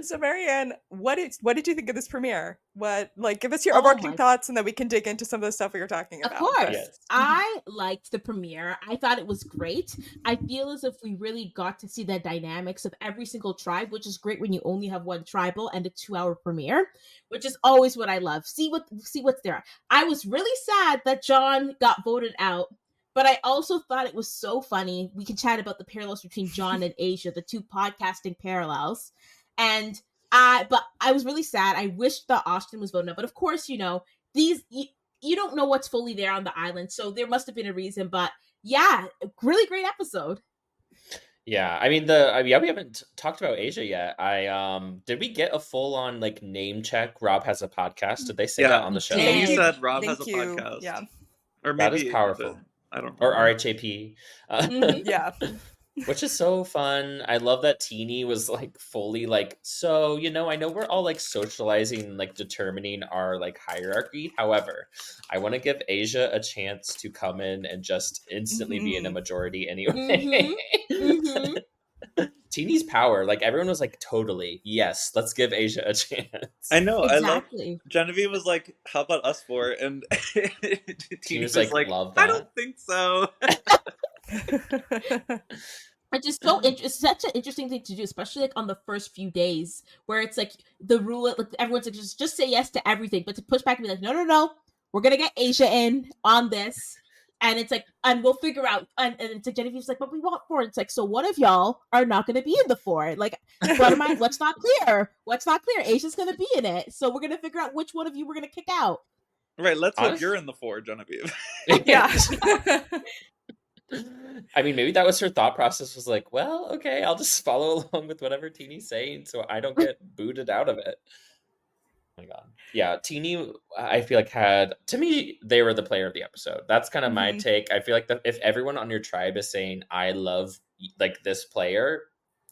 S1: So Maryanne, what did you think of this premiere? Give us your
S4: Oh
S1: overarching
S4: my-
S1: thoughts, and then we can dig into some of the stuff we were talking
S4: Of
S1: about.
S4: course.
S2: Yes.
S4: I liked the premiere. I thought it was great. I feel as if we really got to see the dynamics of every single tribe, which is great when you only have one tribal and a 2-hour premiere, which is always what I love. See what's there. I was really sad that John got voted out, but I also thought it was so funny. We can chat about the parallels between John and Asia, the two podcasting parallels. And but I was really sad. I wished that Austin was voted out. But of course, you know, you don't know what's fully there on the island. So there must have been a reason. But yeah, really great episode.
S2: Yeah, I mean we haven't talked about Asia yet. Did we get a full on name check? Rob has a podcast. Did they say that on the show?
S3: I think you
S4: Did.
S3: said Rob
S1: Thank
S3: has a
S1: you.
S3: podcast.
S1: Yeah.
S3: Or maybe
S2: That is powerful.
S3: I don't know.
S2: Or RHAP.
S1: Yeah.
S2: Which is so fun. I love that Teeny was fully so, I know we're all socializing, determining our hierarchy. However, I want to give Asia a chance to come in and just instantly be in a majority anyway. Teeny's power, everyone was totally, yes, let's give Asia a chance.
S3: I know.
S4: Exactly.
S3: I love Genevieve was like, how about us four? And Teeny
S2: was
S3: was
S2: like, love
S3: I
S2: that.
S3: don't think so.
S4: It's just so it's such an interesting thing to do, especially on the first few days, where it's the rule, everyone's just say yes to everything, but to push back and be no, we're gonna get Asia in on this, and it's and we'll figure out, and it's Genevieve's but we want 4. It's so one of y'all are not gonna be in the 4. What's not clear? What's not clear? Asia's gonna be in it, so we're gonna figure out which one of you we're gonna kick out.
S3: Right, let's hope you're in the 4, Genevieve.
S1: Yeah.
S2: I mean, maybe that was her thought process, was well, okay, I'll just follow along with whatever Teeny's saying so I don't get booted out of it. Oh my god. Yeah, Teeny, I feel to me, they were the player of the episode. That's kind of my take. I feel that if everyone on your tribe is saying, I love this player,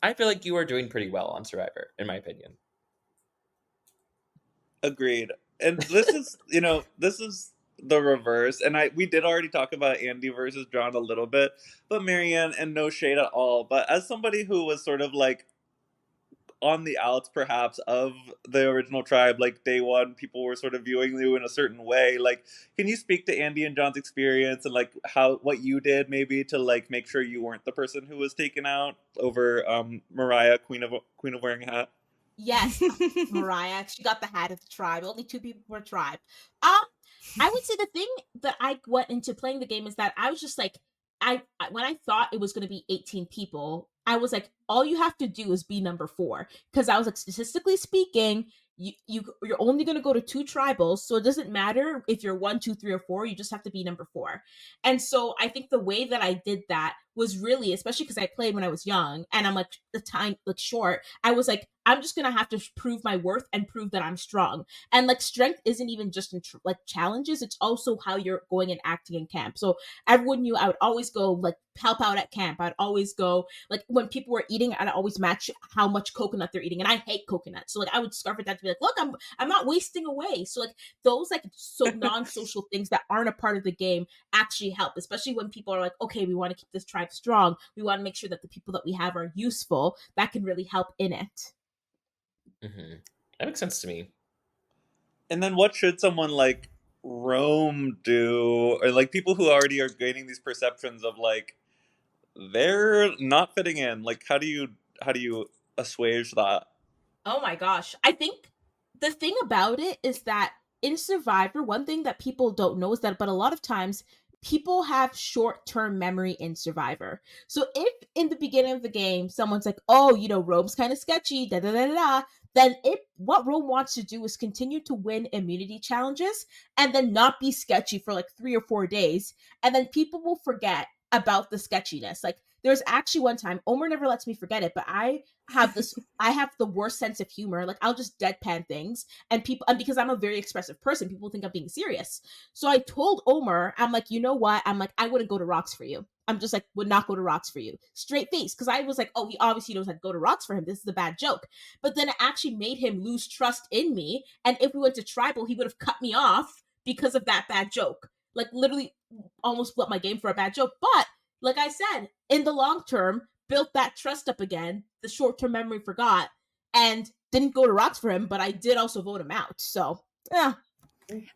S2: I feel you are doing pretty well on Survivor, in my opinion.
S3: Agreed. And this is, this is the reverse. And we did already talk about Andy versus John a little bit, but Maryanne, and no shade at all, but as somebody who was sort of on the outs perhaps of the original tribe, day one, people were sort of viewing you in a certain way. Can you speak to Andy and John's experience and what you did maybe to make sure you weren't the person who was taken out over Mariah, Queen of Wearing a Hat?
S4: Yes, Mariah. She got the hat of the tribe. Only 2 people per tribe. I would say the thing that I went into playing the game is that I was just when I thought it was going to be 18 people, I was all you have to do is be number 4, because I was statistically speaking, you're only going to go to 2 tribals, so it doesn't matter if you're 1, 2, 3, or 4. You just have to be number 4. And so I think the way that I did that was really, especially because I played when I was young and I'm like the time like short, I was like, I'm just gonna have to prove my worth and prove that I'm strong. And like strength isn't even just in like challenges; it's also how you're going and acting in camp. So everyone knew I would always go like help out at camp. I'd always go like when people were eating, I'd always match how much coconut they're eating, and I hate coconut. So like I would scarf it down to be like, look, I'm not wasting away. So like those like so non-social things that aren't a part of the game actually help, especially when people are like, okay, we want to keep this tribe strong. We want to make sure that the people that we have are useful. That can really help in it.
S2: Mm-hmm. That makes sense to me.
S3: And then what should someone like Rome do? Or like people who already are gaining these perceptions of like they're not fitting in. Like how do you assuage that?
S4: Oh my gosh. I think the thing about it is that in Survivor, one thing that people don't know is that, but a lot of times, people have short term memory in Survivor. So if in the beginning of the game, someone's like, oh, Rome's kind of sketchy, da da da da da, then what Rome wants to do is continue to win immunity challenges and then not be sketchy for like 3 or 4 days. And then people will forget about the sketchiness. Like, there's actually one time, Omer never lets me forget it, but I have the worst sense of humor. Like I'll just deadpan things and because I'm a very expressive person, people think I'm being serious. So I told Omer, I'm like, you know what? I'm like, I wouldn't go to rocks for you. I'm just like, would not go to rocks for you. Straight face. Cause I was like, oh, he obviously knows how to go to rocks for him. This is a bad joke. But then it actually made him lose trust in me. And if we went to tribal, he would have cut me off because of that bad joke. Like literally almost split my game for a bad joke. But like I said, in the long term, built that trust up again. The short term memory forgot and didn't go to rocks for him, but I did also vote him out. So, yeah.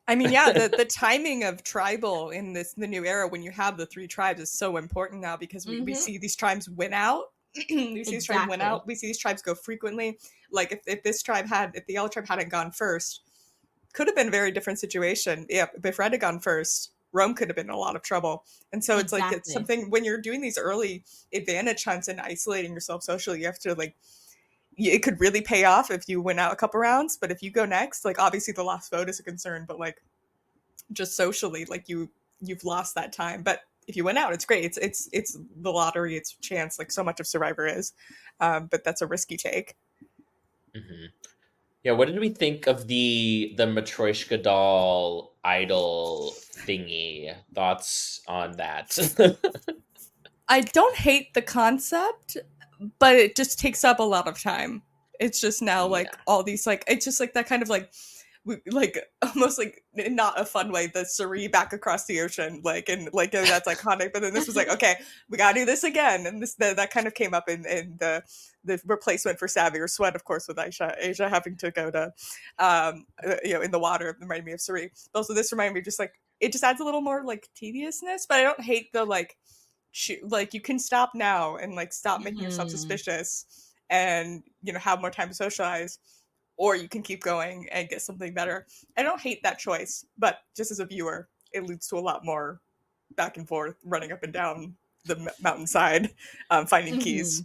S1: I mean, yeah, the timing of tribal in the new era when you have the 3 tribes is so important now because we see these tribes win out. We see these tribes win out. We see these tribes go frequently. Like if the yellow tribe hadn't gone first, could have been a very different situation. Yeah, if Red had gone first, Rome could have been in a lot of trouble. And so it's like it's something when you're doing these early advantage hunts and isolating yourself socially, you have to like it could really pay off if you win out a couple rounds, but if you go next, like obviously the last vote is a concern, but like just socially, like you've lost that time. But if you win out, it's great. It's the lottery, it's chance, like so much of Survivor is. But that's a risky take.
S2: Mm-hmm. Yeah, what did we think of the Matryoshka doll idol thingy? Thoughts on that?
S1: I don't hate the concept, but it just takes up a lot of time. It's just now like all these like it's just like that kind of like almost like not a fun way, the Suri back across the ocean, like and like that's iconic. But then this was like, okay, we gotta do this again, and that kind of came up in the replacement for Savvy or Sweat, of course, with Asia having to go to in the water. It reminded me of Suri. But also this reminded me just like it just adds a little more like tediousness. But I don't hate the like you can stop now and like stop making yourself suspicious and have more time to socialize, or you can keep going and get something better. I don't hate that choice, but just as a viewer, it leads to a lot more back and forth, running up and down the mountainside, finding keys.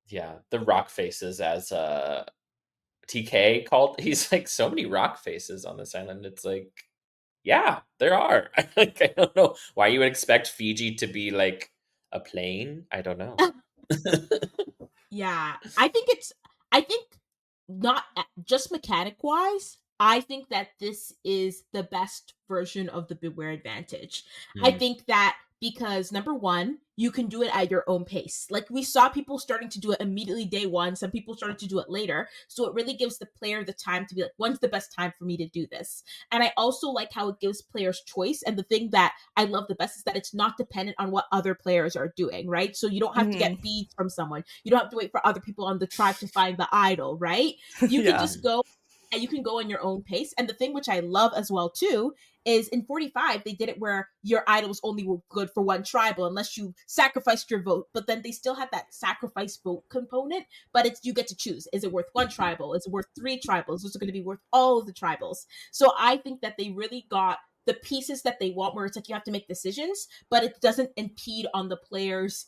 S2: Yeah, the rock faces, as TK called. He's like, so many rock faces on this island. It's like, yeah, there are. Like, I don't know why you would expect Fiji to be like a plane. I don't know.
S4: Yeah, I think not just mechanic wise, I think that this is the best version of the Beware Advantage. I think that because number one, you can do it at your own pace. Like we saw people starting to do it immediately day one. Some people started to do it later. So it really gives the player the time to be like, when's the best time for me to do this? And I also like how it gives players choice. And the thing that I love the best is that it's not dependent on what other players are doing, right? So you don't have to get feeds from someone. You don't have to wait for other people on the tribe to find the idol, right? You can just go and you can go on your own pace. And the thing which I love as well too is in 45 they did it where your idols only were good for one tribal unless you sacrificed your vote, but then they still had that sacrifice vote component, but it's you get to choose, is it worth one tribal, is it worth 3 tribals, is it going to be worth all of the tribals? So I think that they really got the pieces that they want where it's like you have to make decisions, but it doesn't impede on the players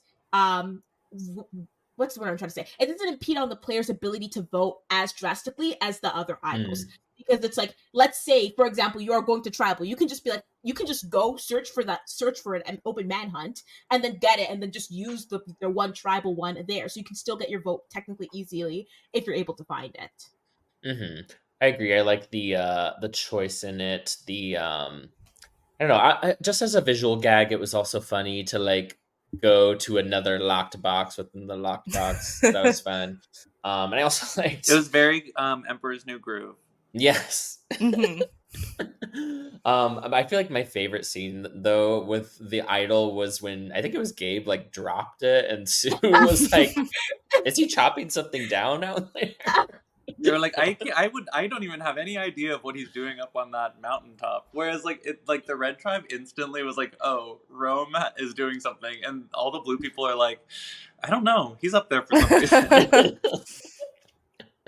S4: what's what I'm trying to say? It doesn't impede on the player's ability to vote as drastically as the other idols. Because it's like, let's say, for example, you are going to tribal. You can just be like, you can just go search for it and open manhunt and then get it and then just use the one tribal one there. So you can still get your vote technically easily if you're able to find it.
S2: I agree. I like the choice in it. I don't know. I just as a visual gag, it was also funny to like go to another locked box within the locked box. That was fun. And I also liked.
S3: It was very Emperor's New Groove.
S2: Yes.
S1: Mhm.
S2: I feel like my favorite scene though with the idol was when I think it was Gabe like dropped it and Sue was like, "Is he chopping something down out there?"
S3: They were like, I don't even have any idea of what he's doing up on that mountaintop. Whereas like the red tribe instantly was like, oh, Rome is doing something, and all the blue people are like, I don't know, he's up there for some reason.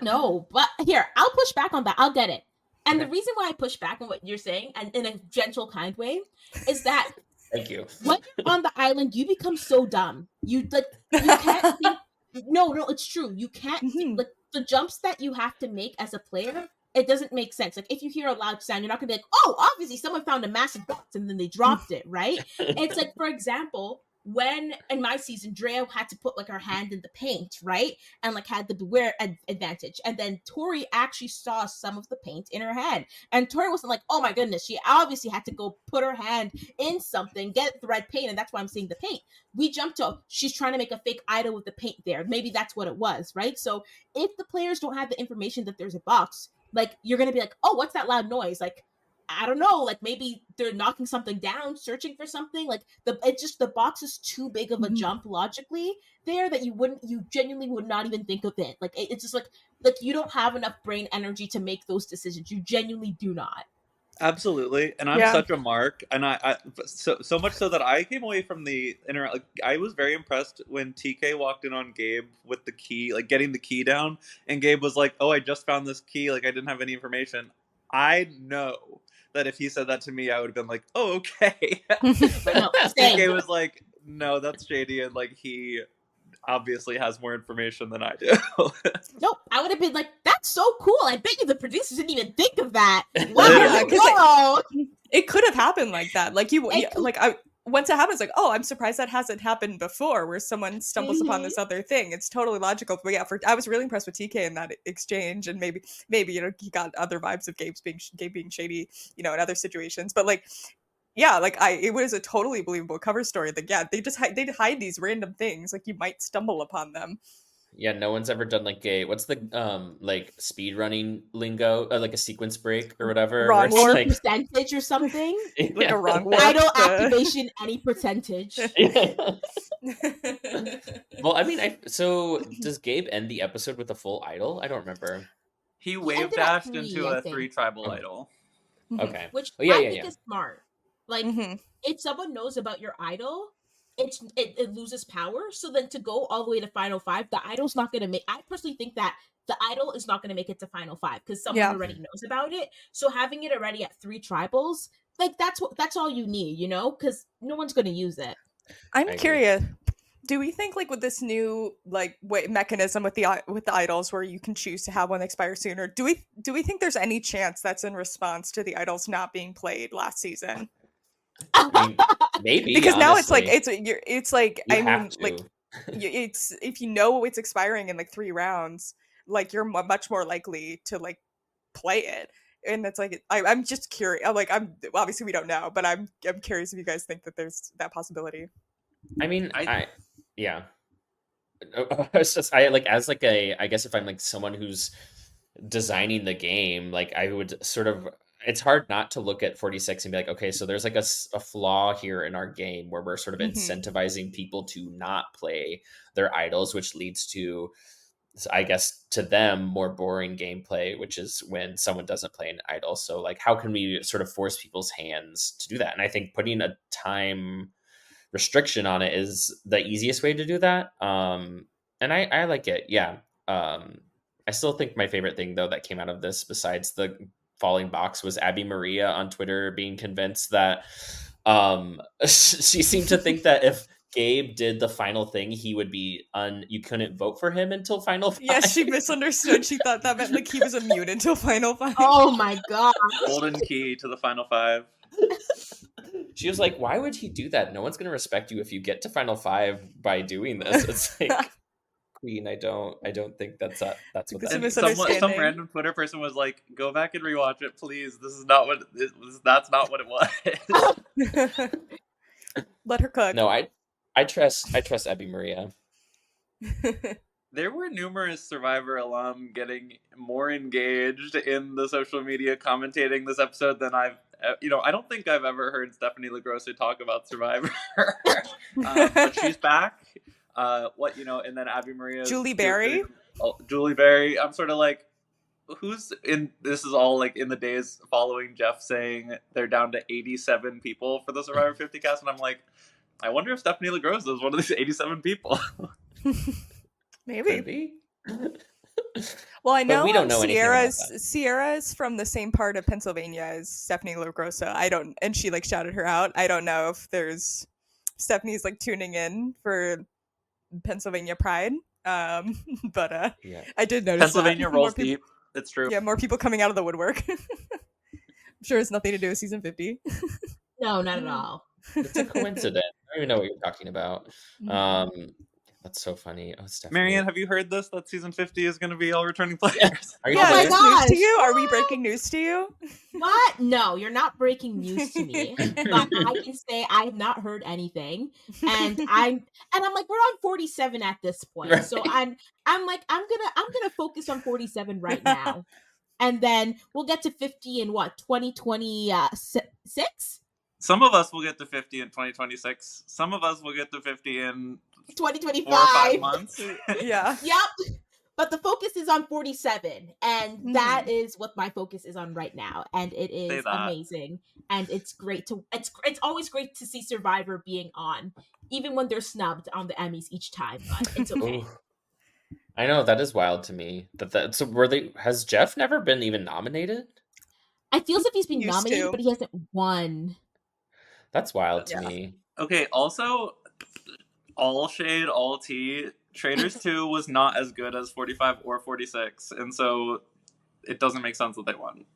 S4: No, but here, I'll push back on that. I'll get it. And the reason why I push back on what you're saying, and in a gentle, kind way, is that
S2: Thank you.
S4: when you're on the island, you become so dumb. You can't think. No, it's true. You can't like the jumps that you have to make as a player. It doesn't make sense. Like if you hear a loud sound, you're not gonna be like, oh, obviously someone found a massive box and then they dropped it, right? It's like, for example, when in my season, Drea had to put like her hand in the paint, right? And like had the beware advantage. And then Tori actually saw some of the paint in her hand. And Tori wasn't like, oh my goodness, she obviously had to go put her hand in something, get the red paint, and that's why I'm seeing the paint. We jumped to, she's trying to make a fake idol with the paint there. Maybe that's what it was, right? So if the players don't have the information that there's a box, like you're gonna be like, oh, what's that loud noise? Like, I don't know, like maybe they're knocking something down, searching for something. Like the box is too big of a jump logically there that you genuinely would not even think of it. Like it's just like you don't have enough brain energy to make those decisions. You genuinely do not.
S3: Absolutely, and I'm such a mark, and I so much so that I came away from the like I was very impressed when TK walked in on Gabe with the key, like getting the key down, and Gabe was like, "Oh, I just found this key. Like I didn't have any information." I know that if he said that to me, I would have been like, "Oh, okay." But
S4: No,
S3: TK was like, "No, that's shady," and like he obviously has more information than I do.
S4: Nope, I would have been like, "That's so cool! I bet you the producers didn't even think of that."
S1: Literally,
S4: Wow,
S1: it could have happened like that. Like once it happens, like, oh, I'm surprised that hasn't happened before, where someone stumbles upon this other thing. It's totally logical. But yeah, I was really impressed with TK in that exchange, and maybe he got other vibes of Gabe being shady, in other situations. But like, yeah, like it was a totally believable cover story. Like, yeah, they'd hide these random things, like you might stumble upon them.
S2: Yeah, no one's ever done like what's the like speed running lingo, like a sequence break or whatever.
S1: Wrong
S4: or
S1: like,
S4: percentage or something.
S1: Like a wrong warp.
S4: Idol activation, any percentage.
S2: Well, I mean, so does Gabe end the episode with a full idol? I don't remember.
S3: He wave dashed into a 3 tribal idol.
S2: Okay,
S4: Which
S2: I
S4: think is smart. Like if someone knows about your idol, it loses power. So then to go all the way to Final 5, the idol's not going to make. I personally think that the idol is not going to make it to Final 5 because someone already knows about it. So having it already at 3 tribals, like that's all you need, because no one's going to use it.
S1: I'm curious. Do we think like with this new like mechanism with the idols where you can choose to have one expire sooner? Do we think there's any chance that's in response to the idols not being played last season?
S2: I mean, maybe
S1: because
S2: honestly.
S1: Now it's like
S2: You
S1: I
S2: have
S1: mean
S2: to.
S1: like it's if you know it's expiring in like 3 rounds, like you're much more likely to like play it. And it's like I'm just curious. I'm obviously we don't know, but I'm curious if you guys think that there's that possibility.
S2: I mean, yeah. It's just I guess if I'm like someone who's designing the game, like I would sort of. It's hard not to look at 46 and be like, okay, so there's like a flaw here in our game where we're sort of incentivizing people to not play their idols, which leads to, I guess, to them more boring gameplay, which is when someone doesn't play an idol. So like, how can we sort of force people's hands to do that? And I think putting a time restriction on it is the easiest way to do that. And I like it. Yeah. I still think my favorite thing though that came out of this, besides the falling box, was Abby Maria on Twitter being convinced that she seemed to think that if Gabe did the final thing, he would be you couldn't vote for him until final 5.
S1: Yes, she misunderstood. She thought that meant like he was immune until final 5.
S4: Oh my god.
S3: Golden key to the final 5.
S2: She was like, why would he do that? No one's going to respect you if you get to final 5 by doing this. It's like, Queen, I don't think that's what
S1: It's a
S2: that
S3: And
S2: means.
S3: some
S1: misunderstanding.
S3: random Twitter person was like, "Go back and rewatch it, please. This is not what it was. That's not what it was."
S1: Let her cook.
S2: No, I trust Abby Maria.
S3: There were numerous Survivor alum getting more engaged in the social media commentating this episode than I don't think I've ever heard Stephanie LaGrossa talk about Survivor. But she's back. And then Abby Maria.
S1: Julie Berry.
S3: Julie Berry. I'm sort of like, who's in, this is all like in the days following Jeff saying they're down to 87 people for the Survivor 50 cast. And I'm like, I wonder if Stephanie LaGrossa is one of these 87 people.
S1: Maybe. Well, I know,
S2: we don't know anything about
S1: Sierra's from the same part of Pennsylvania as Stephanie LaGrossa. And she like shouted her out. I don't know if Stephanie's like tuning in for Pennsylvania Pride. But
S2: Yeah.
S1: I did notice
S3: Pennsylvania
S1: that.
S3: rolls deep. It's true.
S1: Yeah, more people coming out of the woodwork. I'm sure it's nothing to do with season 50.
S4: No, not at all.
S2: It's a coincidence. I don't even know what you're talking about. That's so funny. Oh, Stephanie.
S3: Marianne, have you heard this? That season 50 is going to be all returning players.
S2: Are you
S1: Yeah,
S4: Oh my
S1: is
S2: serious?
S1: this news
S4: gosh.
S1: to you? Are we breaking news to you?
S4: What? No, you're not breaking news to me. But I can say I have not heard anything, and I'm like, we're on 47 at this point,
S2: Right.
S4: so I'm gonna focus on 47 right now, and then we'll get to 50 in what 2026.
S3: Some of us will get to 50 in 2026. Some of us will get to 50 in
S4: 2025.
S3: 4 or 5 months.
S1: Yeah.
S4: Yep. But the focus is on 47, and that is what my focus is on right now, and it
S3: Say
S4: is
S3: that.
S4: amazing, and it's great it's always great to see Survivor being on, even when they're snubbed on the Emmys each time, but it's okay.
S2: Ooh. I know, that is wild to me. So has Jeff never been even nominated?
S4: I feel as if he's been
S1: Used
S4: nominated,
S1: to.
S4: but he hasn't won.
S2: That's wild to
S1: Yeah.
S2: me.
S3: Okay, also, all shade, all tea. Traders 2 was not as good as 45 or 46, and so it doesn't make sense that they won.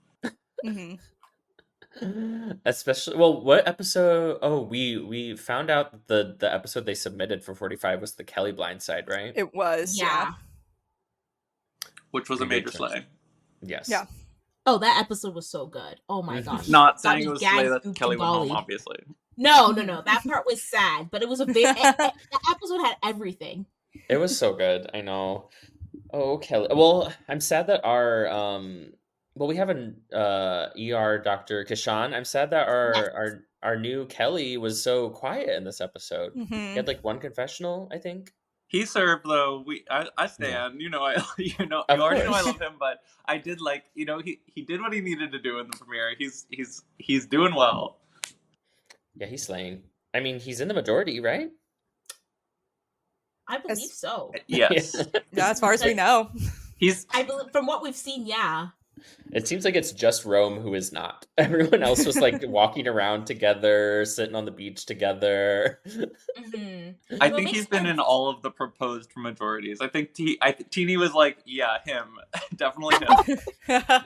S2: Especially, well, what episode? Oh, we found out the episode they submitted for 45 was the Kelly Blindside, right?
S1: It was.
S4: Yeah.
S3: Which was a
S2: Pretty
S3: major
S2: good
S3: slay.
S2: Yes.
S1: Yeah.
S4: Oh, that episode was so good. Oh my gosh.
S3: Not
S4: Got
S3: saying
S4: me
S3: it was
S4: gagged,
S3: slay that
S4: gooped,
S3: Kelly
S4: and
S3: went home,
S4: gollied.
S3: obviously.
S4: No. That part was sad, but it was a very that episode had everything.
S2: It was so good. I know. Oh, Kelly. Well, I'm sad that our we have an ER Dr. Kishan. I'm sad that our new Kelly was so quiet in this episode. He had like one confessional, I think.
S3: He served though. I stand. You already know I love him, but I did like he did what he needed to do in the premiere. He's doing well.
S2: Yeah, he's slaying. I mean, he's in the majority, right?
S4: I believe so.
S3: Yes.
S1: Yeah, as far as we know.
S4: I believe from what we've seen, yeah.
S2: It seems like it's just Rome who is not. Everyone else was like walking around together, sitting on the beach together.
S4: Mm-hmm.
S3: I think he's been in all of the proposed majorities. I think Teeny was like, yeah, him. Definitely him.
S4: And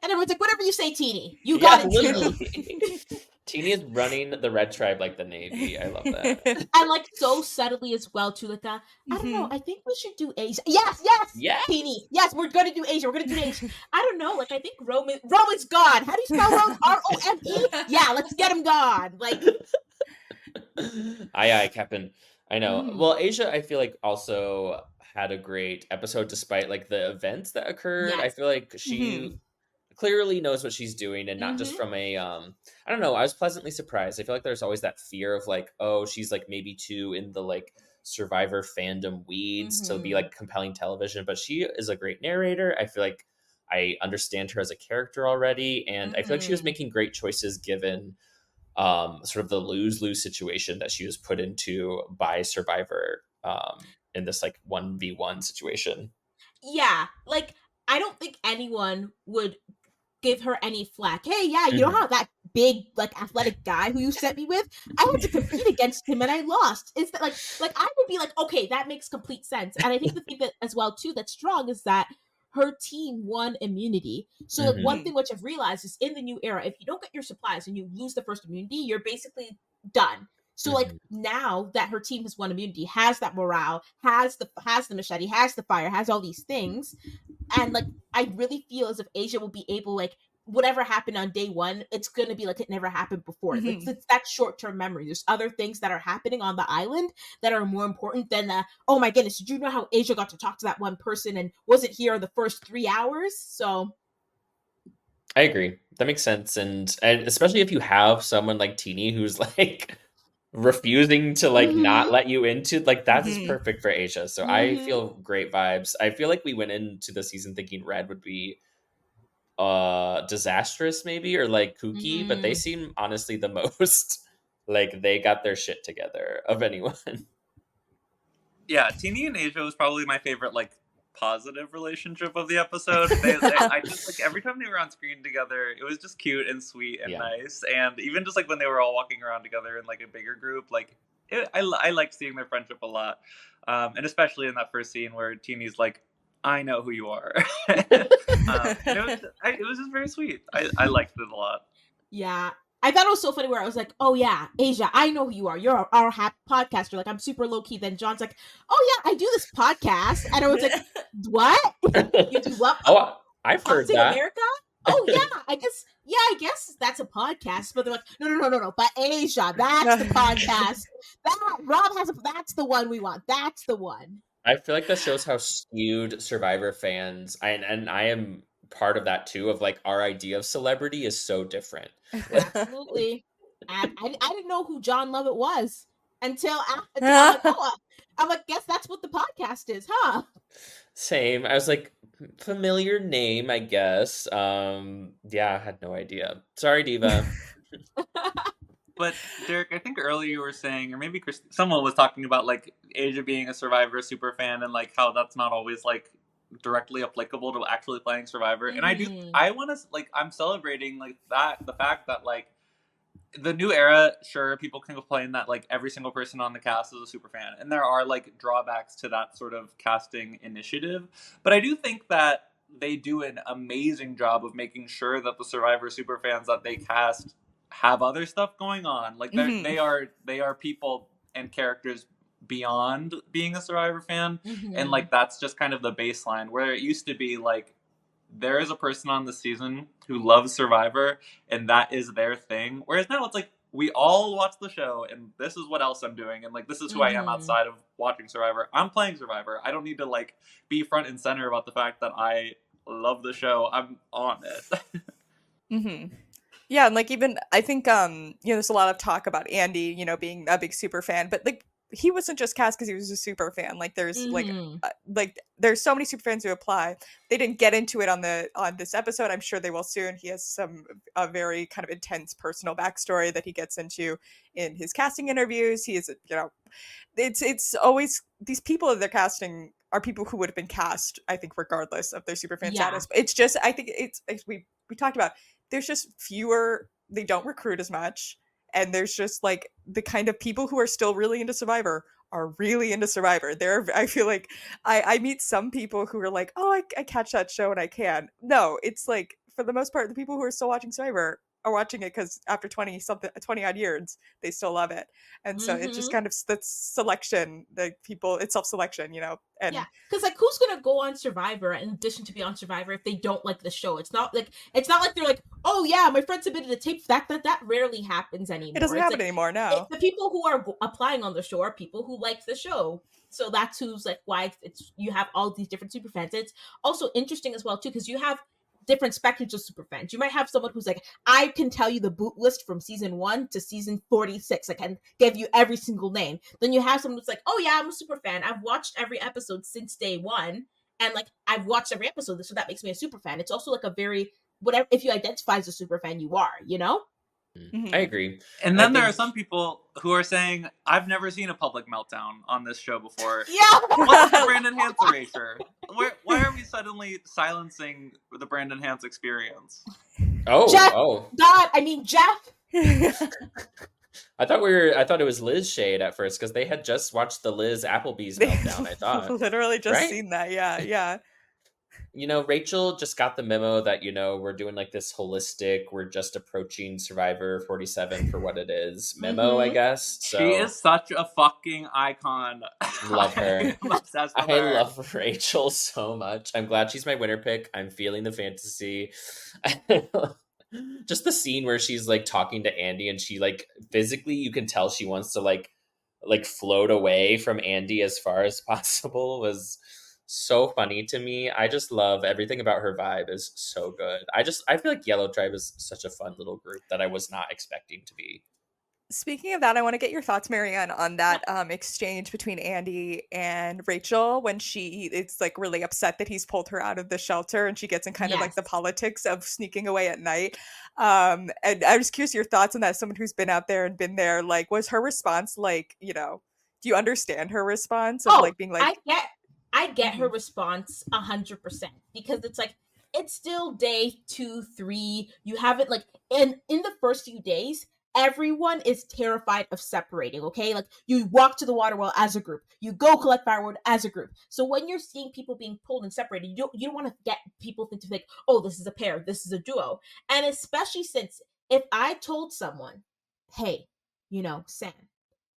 S4: everyone's like, whatever you say, Teeny. You got it, Teeny.
S2: Teeny is running the Red Tribe like the Navy. I love that.
S4: And like so subtly as well too. Like I don't know. I think we should do Asia. Yes.
S2: Yeah.
S4: Teeny. Yes, we're gonna do Asia. We're gonna do Asia. I don't know. Like I think Roman's gone. How do you spell Rome? Rome? Yeah, let's get him gone. Like.
S2: Aye, Captain. I know. Well, Asia, I feel like also had a great episode despite like the events that occurred.
S4: Yes.
S2: I feel like she clearly knows what she's doing, and not just from a I don't know, I was pleasantly surprised. I feel like there's always that fear of like, oh, she's like maybe too in the like Survivor fandom weeds to be like compelling television, but she is a great narrator. I feel like I understand her as a character already, and I feel like she was making great choices given sort of the lose-lose situation that she was put into by Survivor in this like 1v1 situation.
S4: Yeah, like I don't think anyone would give her any flack. Hey, yeah, you know how that big, like, athletic guy who you sent me with, I had to compete against him and I lost. It's that, like I would be like, okay, that makes complete sense. And I think the thing that as well too that's strong is that her team won immunity. So like one
S2: Mhm.
S4: thing which I've realized is in the new era, if you don't get your supplies and you lose the first immunity, you're basically done. So like
S2: Mhm.
S4: now that her team has won immunity, has that morale, has the machete, has the fire, has all these things, and like I really feel as if Asia will be able, like, whatever happened on day one, it's gonna be like it never happened before. It's that short-term memory. There's other things that are happening on the island that are more important than oh my goodness, did you know how Asia got to talk to that one person and wasn't here the first 3 hours? So
S2: I agree. That makes sense, and especially if you have someone like Teeny who's like refusing to like not
S4: mm-hmm,
S2: let you into, like, that is
S1: Mhm.
S2: perfect for Asia. So I
S4: mm-hmm,
S2: feel great vibes. I feel like we went into the season thinking Red would be disastrous maybe, or like kooky, but they
S4: mm-hmm.
S2: seem honestly the most like they got their shit together of anyone.
S3: Yeah, Teeny and Asia was probably my favorite, like, positive relationship of the episode. I just, like, every time they were on screen together, it was just cute and sweet and
S2: Yeah.
S3: nice. And even just like when they were all walking around together in like a bigger group, like, I liked seeing their friendship a lot. And especially in that first scene where Teeny's like, "I know who you are," and it was just very sweet. I liked it a lot.
S4: Yeah. I thought it was so funny where I was like, oh yeah, Asia, I know who you are. You're our podcaster. Like, I'm super low key. Then John's like, oh yeah, I do this podcast. And I was like, what? You do what?
S2: Oh, I've heard
S4: Haunting
S2: that.
S4: America? Oh yeah, I guess that's a podcast. But they're like, no. But Asia, that's the podcast. That Rob has that's the one we want. That's the one.
S2: I feel like that shows how skewed Survivor fans, and I am part of that too, of like our idea of celebrity is so different.
S4: Absolutely. I didn't know who John Lovett was until I'm like, oh, I'm like, guess that's what the podcast is, huh?
S2: Same. I was like, familiar name, I guess. Yeah, I had no idea. Sorry, Diva.
S3: But Derek, I think earlier you were saying, or maybe someone was talking about like Asia being a Survivor super fan and like how that's not always like directly applicable to actually playing Survivor. And
S4: Mm-hmm.
S3: I want to like, I'm celebrating like that, the fact that like the new era, sure, people can complain that like every single person on the cast is a super fan, and there are like drawbacks to that sort of casting initiative. But I do think that they do an amazing job of making sure that the Survivor super fans that they cast have other stuff going on. Like
S1: Mhm.
S3: they are people and characters beyond being a Survivor fan, and
S4: Mm-hmm.
S3: like that's just kind of the baseline. Where it used to be like there is a person on the season who loves Survivor and that is their thing. Whereas now it's like we all watch the show and this is what else I'm doing and like this is who I am
S4: Mm-hmm.
S3: outside of watching Survivor. I'm playing Survivor. I don't need to like be front and center about the fact that I love the show. I'm on it.
S1: Mhm. Yeah, and like even I think there's a lot of talk about Andy, being a big super fan, but like he wasn't just cast because he was a super fan. Like there's
S4: Mm-hmm.
S1: like there's so many super fans who apply. They didn't get into it on this episode. I'm sure they will soon. He has a very kind of intense personal backstory that he gets into in his casting interviews. He is, it's always these people that they're casting are people who would have been cast, I think, regardless of their super fan
S4: Yeah.
S1: status. It's just I think it's we talked about there's just fewer, they don't recruit as much, and there's just like the kind of people who are still really into Survivor are really into Survivor. I feel like I meet some people who are like, oh, I catch that show and I can. No, it's like for the most part the people who are still watching Survivor are watching it because after 20 odd years they still love it. And so it's just
S4: Mm-hmm.
S1: kind of that's selection, the people, it's self-selection,
S4: Yeah,
S1: and
S4: because like, who's gonna go on Survivor in addition to be on Survivor if they don't like the show? It's not like they're like, oh yeah, my friend submitted a tape. That rarely happens
S1: it
S4: anymore.
S1: doesn't
S4: It's
S1: happen
S4: like
S1: anymore now.
S4: the people who are applying on the show are people who like the show. So that's who's like why it's you have all these different super fans. It's also interesting as well too because you have different spectrums of super fans. You might have someone who's like, I can tell you the boot list from season 1 to season 46. I can give you every single name. Then you have someone who's like, oh yeah, I'm a super fan. I've watched every episode since day 1, and like I've watched every episode, so that makes me a super fan. It's also like a very whatever, if you identify as a super fan, you are, you know?
S2: I
S1: Mhm.
S2: agree.
S3: And
S2: I
S3: then there are
S2: think
S3: some people who are saying, I've never seen a public meltdown on this show before.
S4: Yeah.
S3: What's the Brandon Hans erasure? Why are we suddenly silencing the Brandon Hans experience?
S2: Oh,
S4: Jeff,
S2: oh.
S4: Jeff.
S2: I thought it was Liz shade at first because they had just watched the Liz Applebee's
S1: They
S2: meltdown, I thought.
S1: literally just
S2: Right?
S1: seen that. Yeah.
S2: Rachel just got the memo that, we're doing like this holistic, we're just approaching Survivor 47 for what it is memo, I guess.
S3: She
S2: So
S3: is such a fucking icon.
S2: love her.
S3: I'm obsessed with
S2: I
S3: her.
S2: love Rachel so much. I'm glad she's my winner pick. I'm feeling the fantasy. Just the scene where she's like talking to Andy and she like physically you can tell she wants to like float away from Andy as far as possible was so funny to me. I just love everything about her vibe is so good. I feel like Yellow Tribe is such a fun little group that I was not expecting to be.
S1: Speaking of that, I want to get your thoughts, Maryanne, on that exchange between Andy and Rachel when she is like really upset that he's pulled her out of the shelter and she gets in kind of like the
S4: Yes.
S1: politics of sneaking away at night. And I'm just curious your thoughts on that. Someone who's been out there and been there, like, was her response like, do you understand her response of like being like,
S4: I get her response 100% because it's like it's still day 2, 3. You haven't like, and in the first few days, everyone is terrified of separating. Okay, like you walk to the water well as a group, you go collect firewood as a group. So when you're seeing people being pulled and separated, you don't want to get people to think, oh, this is a pair, this is a duo, and especially since if I told someone, hey, Sam,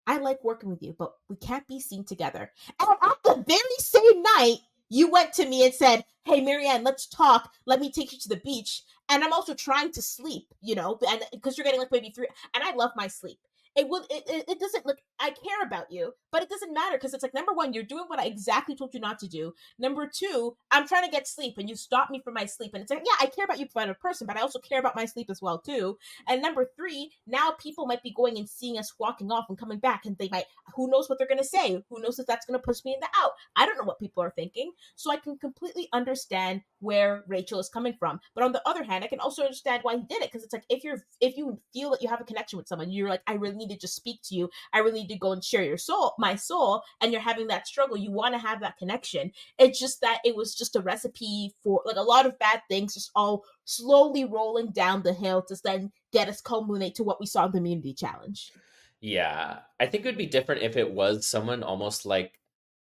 S4: I like working with you, but we can't be seen together. And at the very same night, you went to me and said, hey, Maryanne, let's talk. Let me take you to the beach. And I'm also trying to sleep, and because you're getting like maybe 3, and I love my sleep. It doesn't look, I care about you, but it doesn't matter because it's like, number one, you're doing what I exactly told you not to do. Number two, I'm trying to get sleep and you stop me from my sleep. And it's like, yeah, I care about you as a person, but I also care about my sleep as well too. And number three, now people might be going and seeing us walking off and coming back, and they might, who knows what they're going to say? Who knows if that's going to push me in the out? I don't know what people are thinking. So I can completely understand where Rachel is coming from. But on the other hand, I can also understand why he did it, because it's like if you feel that you have a connection with someone, you're like, I really need to just speak to you. I really need to go and share my soul, and you're having that struggle. You want to have that connection. It's just that it was just a recipe for like a lot of bad things, just all slowly rolling down the hill to then get us culminate to what we saw in the immunity challenge.
S2: Yeah, I think it would be different if it was someone almost like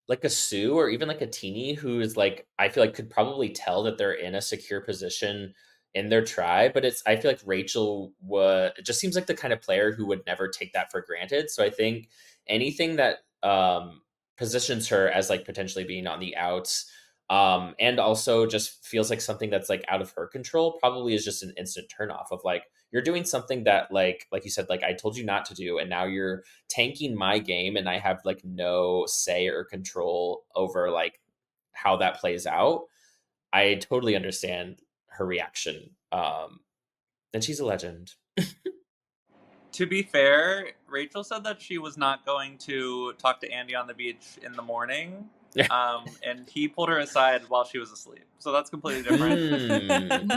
S2: a Sue or even like a Teeny who is like I feel like could probably tell that they're in a secure position in their tribe. But I feel like Rachel it just seems like the kind of player who would never take that for granted. So I think anything that positions her as like potentially being on the outs, and also just feels like something that's like out of her control probably is just an instant turnoff of like you're doing something that like you said, like I told you not to do, and now you're tanking my game and I have like no say or control over like how that plays out. I totally understand her reaction. And she's a legend.
S3: To be fair, Rachel said that she was not going to talk to Andy on the beach in the morning. And he pulled her aside while she was asleep. So that's completely different.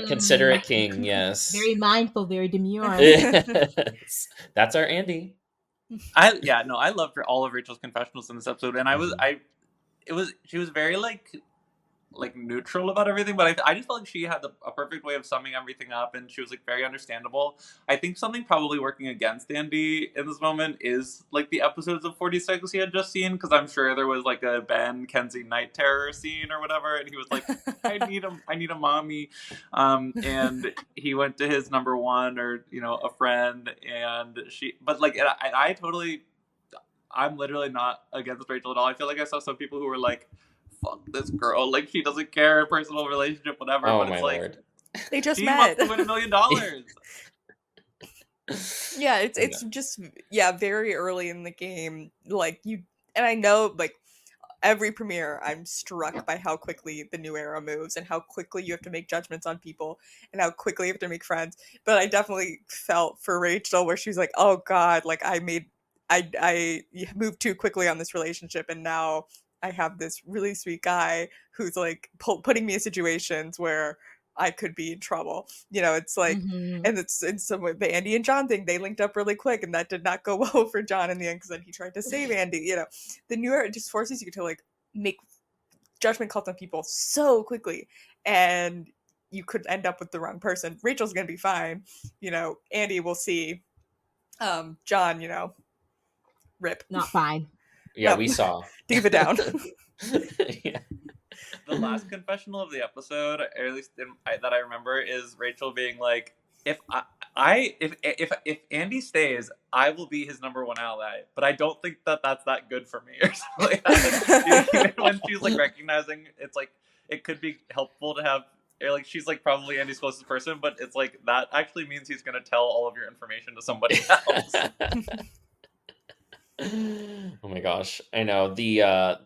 S2: Considerate king, yes.
S4: Very mindful, very demure.
S2: Yes. That's our Andy.
S3: I loved all of Rachel's confessionals in this episode, and she was very like neutral about everything, but I just felt like she had a perfect way of summing everything up, and she was like very understandable. I think something probably working against Andy in this moment is like the episodes of 46 he had just seen, because I'm sure there was like a Ben Kenzie night terror scene or whatever, and he was like, I need a mommy, and he went to his number one or a friend, and I'm literally not against Rachel at all. I feel like I saw some people who were like, fuck this girl, like she doesn't care, personal relationship, whatever.
S2: Oh,
S3: but it's
S2: my
S3: like
S2: Lord.
S1: They just
S3: she
S1: met.
S3: wants to win $1 million.
S1: Yeah, it's just very early in the game. Like and I know like every premiere I'm struck by how quickly the new era moves and how quickly you have to make judgments on people and how quickly you have to make friends. But I definitely felt for Rachel where she's like, oh God, like I moved too quickly on this relationship, and now I have this really sweet guy who's like putting me in situations where I could be in trouble. It's like, and it's some way the Andy and John thing, they linked up really quick, and that did not go well for John in the end because then he tried to save Andy. The new era just forces you to like make judgment calls on people so quickly, and you could end up with the wrong person. Rachel's gonna be fine. Andy will see. John, rip.
S4: Not fine.
S2: Yeah,
S1: No.
S2: we saw.
S1: Diva down.
S2: Yeah.
S3: The last confessional of the episode, or at least that I remember, is Rachel being like, "If if Andy stays, I will be his number one ally, but I don't think that's that good for me," or something like that. Even when she's like recognizing it's like it could be helpful to have, or like she's like probably Andy's closest person, but it's like that actually means he's gonna tell all of your information to somebody else.
S2: Oh my gosh, I know the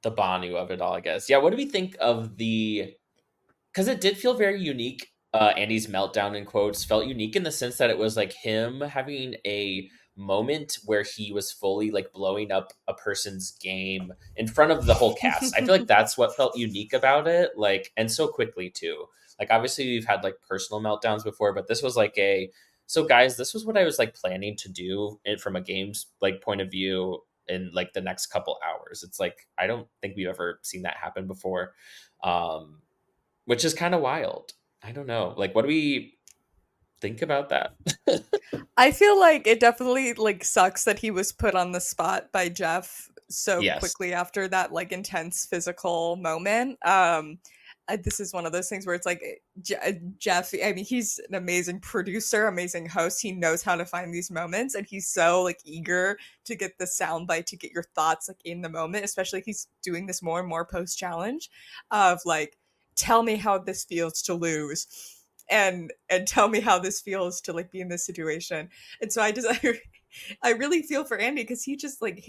S2: Banu of it all, I guess. Yeah, what do we think of because it did feel very unique. Andy's meltdown in quotes felt unique in the sense that it was like him having a moment where he was fully like blowing up a person's game in front of the whole cast. I feel like that's what felt unique about it, like, and so quickly too. Like, obviously we've had like personal meltdowns before, but this was like so guys, this was what I was like planning to do from a game's like point of view in like the next couple hours. It's like I don't think we've ever seen that happen before, which is kind of wild. I don't know, like, what do we think about that?
S1: I feel like it definitely like sucks that he was put on the spot by Jeff so
S2: Yes.
S1: quickly after that like intense physical moment. This is one of those things where it's like Jeff, I mean, he's an amazing producer, amazing host. He knows how to find these moments, and he's so like eager to get the soundbite, to get your thoughts like in the moment, especially he's doing this more and more post challenge of like, tell me how this feels to lose, and tell me how this feels to like be in this situation. And so I really feel for Andy, because he just like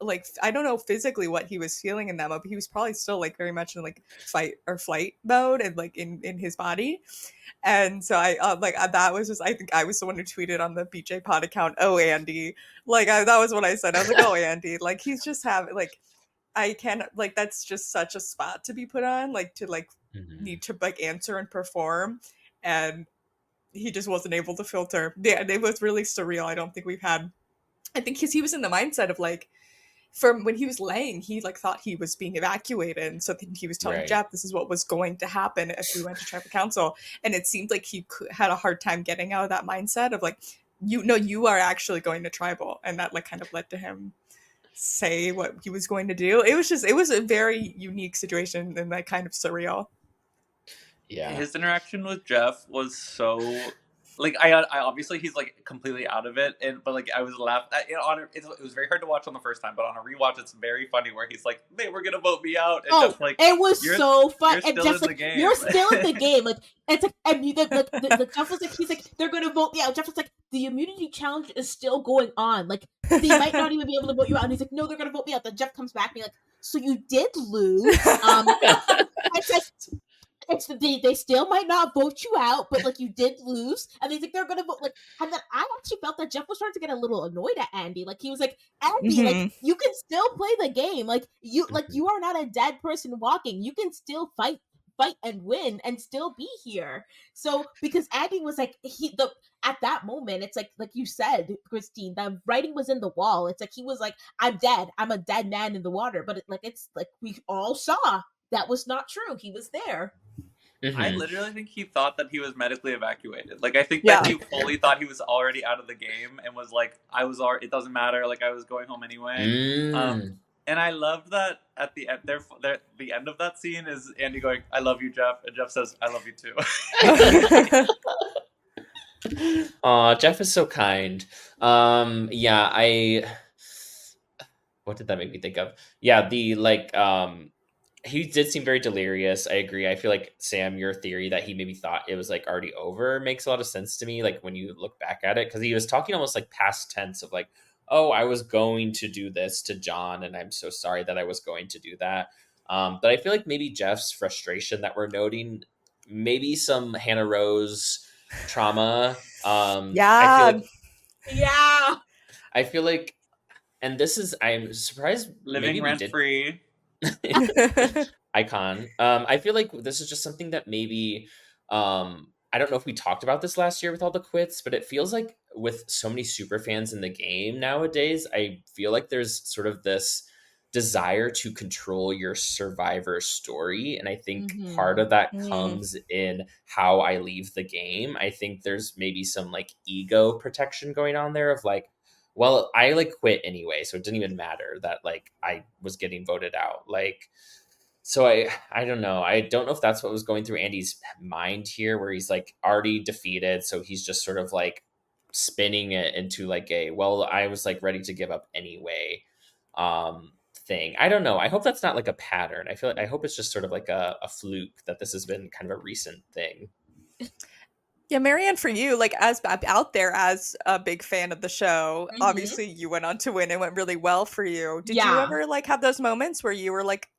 S1: like, I don't know physically what he was feeling in that moment, but he was probably still like very much in like fight or flight mode, and like in his body. And so that was just, I think I was the one who tweeted on the BJ Pod account, "Oh Andy," like that was what I said. I was like, "Oh Andy," like he's just having like, I can't, like, that's just such a spot to be put on, like to like need to like answer and perform, and he just wasn't able to filter. Yeah, it was really surreal. I don't think we've had, I think because he was in the mindset of like, from when he was laying, he like thought he was being evacuated, and so then he was telling
S2: Right.
S1: Jeff this is what was going to happen if we went to tribal council, and it seemed like he had a hard time getting out of that mindset of like, you are actually going to tribal, and that like kind of led to him say what he was going to do. It was a very unique situation and like kind of surreal.
S2: Yeah.
S3: His interaction with Jeff was so like I obviously he's like completely out of it, but like I was laughing it was very hard to watch on the first time, but on a rewatch it's very funny where he's like, "They were gonna vote me out," and Jeff's like,
S4: it was so fun.
S3: You're
S4: And
S3: still
S4: Jeff's
S3: in
S4: like,
S3: the game.
S4: "You're still in the game." Like it's like, and the Jeff was like, he's like, "They're gonna vote me out." Jeff was like, "The immunity challenge is still going on. Like they might not even be able to vote you out." And he's like, "No, they're gonna vote me out." Then Jeff comes back and be like, "So you did lose." It's like, they still might not vote you out, but like you did lose, and he's like, they're gonna vote like. And then I actually felt that Jeff was starting to get a little annoyed at Andy. Like he was like, "Andy, like you can still play the game. Like you are not a dead person walking. You can still fight and win and still be here." So because Andy was like at that moment, it's like you said, Christine, the writing was in the wall. It's like he was like, "I'm dead. I'm a dead man in the water." But it's like we all saw that was not true. He was there.
S3: I literally think he thought that he was medically evacuated. Like I think that he fully thought he was already out of the game and was like, it doesn't matter. Like I was going home anyway. And I loved that at the end. The end of that scene is Andy going, "I love you, Jeff," and Jeff says, "I love you too."
S2: Aw, Jeff is so kind. Yeah, what did that make me think of? Yeah, he did seem very delirious. I agree. I feel like, Sam, your theory that he maybe thought it was like already over makes a lot of sense to me. Like when you look back at it, because he was talking almost like past tense of like, "Oh, I was going to do this to John, and I'm so sorry that I was going to do that." But I feel like maybe Jeff's frustration that we're noting, maybe some Hannah Rose trauma.
S1: Yeah.
S2: I feel like, and this is, I'm surprised.
S3: Living rent free.
S2: Icon. I feel like this is just something that maybe I don't know if we talked about this last year with all the quits, but it feels like with so many super fans in the game nowadays, I feel like there's sort of this desire to control your survivor story. And I think
S4: Mhm.
S2: part of that
S1: Mm.
S2: comes in how I leave the game. I think there's maybe some like ego protection going on there of like, well, I like quit anyway, so it didn't even matter that like I was getting voted out. Like, so I don't know. I don't know if that's what was going through Andy's mind here, where he's like already defeated, so he's just sort of like spinning it into like a, well, I was like ready to give up anyway thing. I don't know. I hope that's not like a pattern. I hope it's just sort of like a fluke that this has been kind of a recent thing.
S1: Yeah, Maryanne, for you, like as out there as a big fan of the show,
S4: Mhm.
S1: obviously you went on to win. It went really well for you. Did you
S4: Yeah.
S1: ever like have those moments where you were like,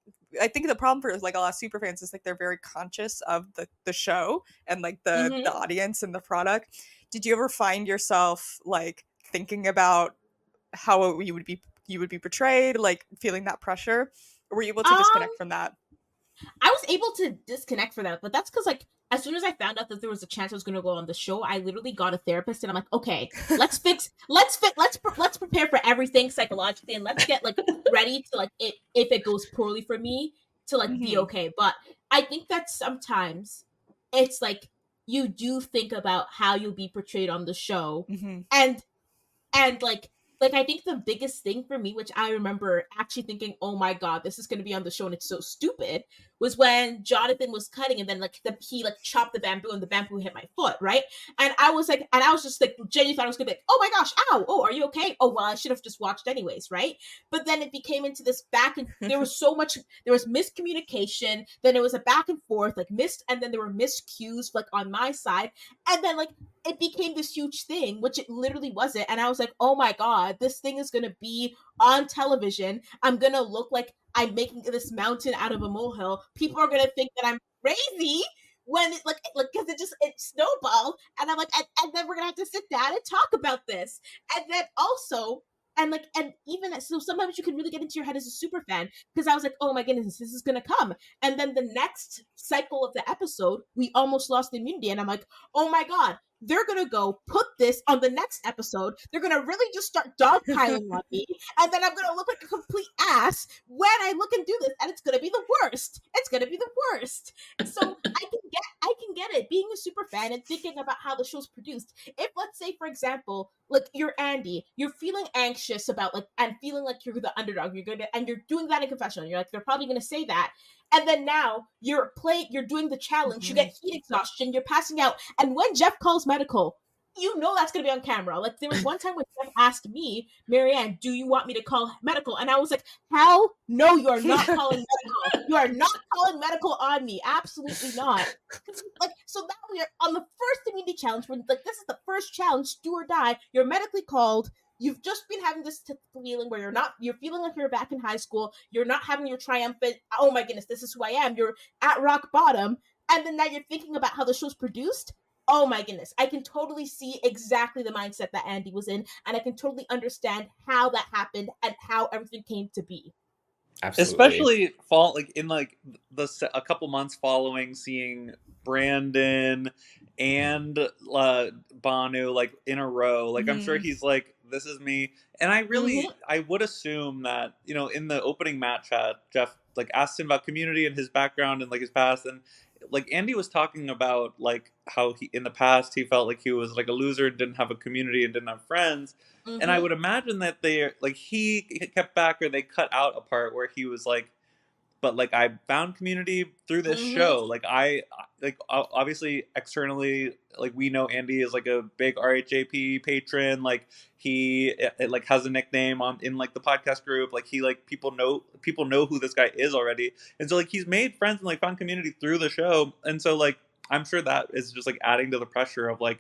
S1: I think the problem for like a lot of super fans is like they're very conscious of the show and like the
S4: Mhm.
S1: audience and the product. Did you ever find yourself like thinking about how you would be portrayed, like feeling that pressure, or were you able to
S4: Um,
S1: disconnect from that?
S4: I was able to disconnect from that, but that's because like as soon as I found out that there was a chance I was going to go on the show, I literally got a therapist, and I'm like, okay, let's prepare for everything psychologically, and let's get like ready to like if it goes poorly for me to like be
S1: Mhm.
S4: okay. But I think that sometimes it's like you do think about how you'll be portrayed on the show,
S1: Mhm.
S4: and like I think the biggest thing for me, which I remember actually thinking, oh my god, this is going to be on the show and it's so stupid, was when Jonathan was cutting and then like he like chopped the bamboo and the bamboo hit my foot, right? And I was like, and I was just like genuinely thought I was gonna be like, oh my gosh, ow, oh, are you okay? Oh well, I should have just watched anyways, right? But then it became into this back and there was miscommunication, then it was a back and forth, like missed, and then there were miscues like on my side, and then like it became this huge thing, which it literally wasn't. And I was like, oh my god, this thing is gonna be on television. I'm gonna look like I'm making this mountain out of a molehill. People are gonna think that I'm crazy when it like because it snowballed. And I'm like, and then we're gonna have to sit down and talk about this. And then also and even so sometimes you can really get into your head as a super fan because I was like, oh my goodness, this is gonna come. And then the next cycle of the episode, we almost lost immunity, and I'm like, oh my god, they're gonna go put this on the next episode. They're gonna really just start dogpiling on me, and then I'm gonna look like a complete ass when I look and do this, and it's gonna be the worst. It's gonna be the worst. So I can get it. Being a super fan and thinking about how the show's produced. If let's say, for example, like you're Andy, you're feeling anxious about like and feeling like you're the underdog. You're doing that in confessional. You're like they're probably gonna say that, and then now you're doing the challenge. You get heat exhaustion. You're passing out, and when Jeff calls medical, you know that's gonna be on camera. Like there was one time when Jeff asked me, Maryanne, do you want me to call medical? And I was like, hell no, you are not calling medical. You are not calling medical on me. Absolutely not. Like so now we're on the first immunity challenge. When like this is the first challenge, do or die. You're medically called. You've just been having this feeling where you're feeling like you're back in high school. You're not having your triumphant, oh my goodness, this is who I am. You're at rock bottom. And then now you're thinking about how the show's produced. Oh my goodness. I can totally see exactly the mindset that Andy was in. And I can totally understand how that happened and how everything came to be.
S2: Absolutely.
S3: Especially in like a couple months following seeing Brandon and Banu like in a row. Like I'm sure he's like, this is me. And I would assume that in the opening match chat, Jeff like asked him about Community and his background and like his past, and like Andy was talking about like how he in the past he felt like he was like a loser, didn't have a community and didn't have friends. And I would imagine that he kept back or they cut out a part where he was like, but like I found Community through this show. Like obviously externally, like we know Andy is like a big RHAP patron. Like he like has a nickname in like the podcast group. Like he like people know who this guy is already. And so like he's made friends and like found Community through the show. And so like I'm sure that is just like adding to the pressure of like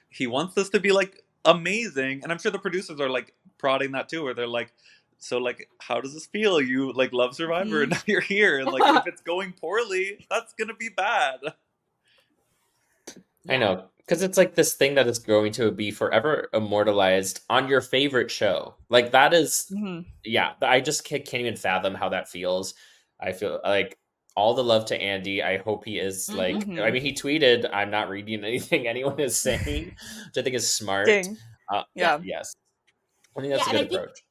S3: he wants this to be like amazing. And I'm sure the producers are like prodding that too, where they're like, so like how does this feel? You like love Survivor and now you're here, and like if it's going poorly, that's gonna be bad.
S2: I know, because it's like this thing that is going to be forever immortalized on your favorite show. Like that is yeah, I just can't even fathom how that feels. I feel like all the love to Andy. I hope he is like, I mean, he tweeted, I'm not reading anything anyone is saying, which I think is smart.
S1: Ding.
S2: Yeah. Yes. I think that's a good approach.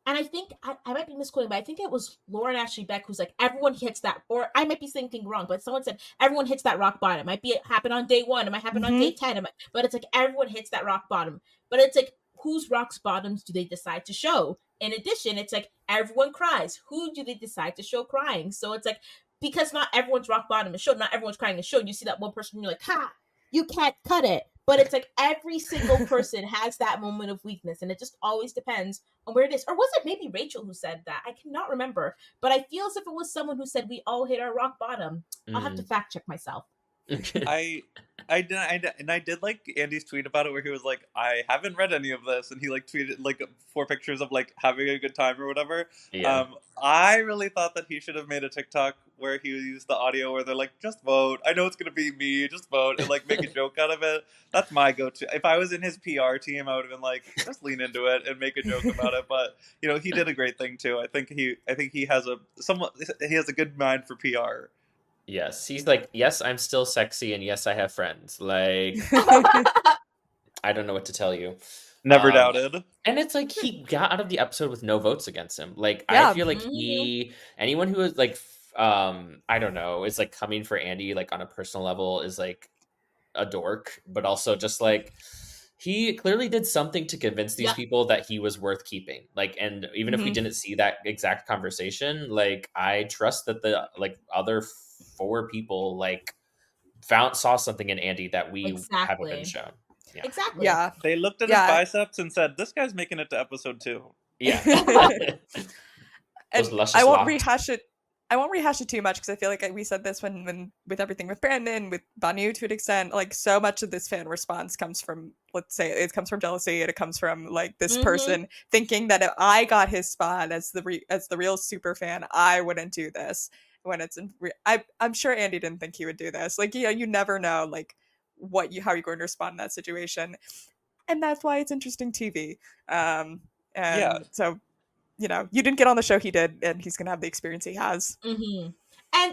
S4: And I think I might be misquoting, but I think it was Lauren Ashley Beck who's like, everyone hits that, or I might be thinking wrong, but someone said everyone hits that rock bottom. It might be happen on day 1, it might happen on day 10, but it's like everyone hits that rock bottom. But it's like, whose rock bottoms do they decide to show? In addition, it's like everyone cries. Who do they decide to show crying? So it's like, because not everyone's rock bottom is showed, not everyone's crying is showed. You see that one person, you're like, ha, you can't cut it. But it's like every single person has that moment of weakness, and it just always depends on where it is. Or was it maybe Rachel who said that? I cannot remember. But I feel as if it was someone who said we all hit our rock bottom. I'll have to fact check myself.
S3: I did like Andy's tweet about it where he was like, I haven't read any of this, and he like tweeted like 4 pictures of like having a good time or whatever.
S2: Yeah.
S3: I really thought that he should have made a TikTok where he used the audio where they're like, just vote. I know it's gonna be me, just vote, and like make a joke out of it. That's my go-to. If I was in his PR team, I would have been like, just lean into it and make a joke about it. But you know, he did a great thing too. I think he has a good mind for PR.
S2: Yes, he's like, yes, I'm still sexy, and yes, I have friends. Like, I don't know what to tell you.
S3: Never doubted.
S2: And it's like he got out of the episode with no votes against him. Like,
S1: Yeah.
S2: I feel like anyone who is like, I don't know, is like coming for Andy like on a personal level is like a dork, but also just like he clearly did something to convince these people that he was worth keeping. Like, and even if we didn't see that exact conversation, like I trust that the like other 4 people like saw something in Andy that we haven't been shown. Yeah.
S4: Exactly.
S1: Yeah.
S3: They looked at his biceps and said, this guy's making it to episode 2.
S2: Yeah.
S1: And I won't rehash it. I won't rehash it too much because I feel like we said this when with everything with Brandon, with Banu to an extent. Like so much of this fan response comes from, let's say, it comes from jealousy, and it comes from like this person thinking that if I got his spot as the real super fan, I wouldn't do this. When it's I'm sure Andy didn't think he would do this. Like, you know, you never know like how you're going to respond in that situation, and that's why it's interesting TV. So, you know, you didn't get on the show, he did, and he's gonna have the experience he has.
S4: And I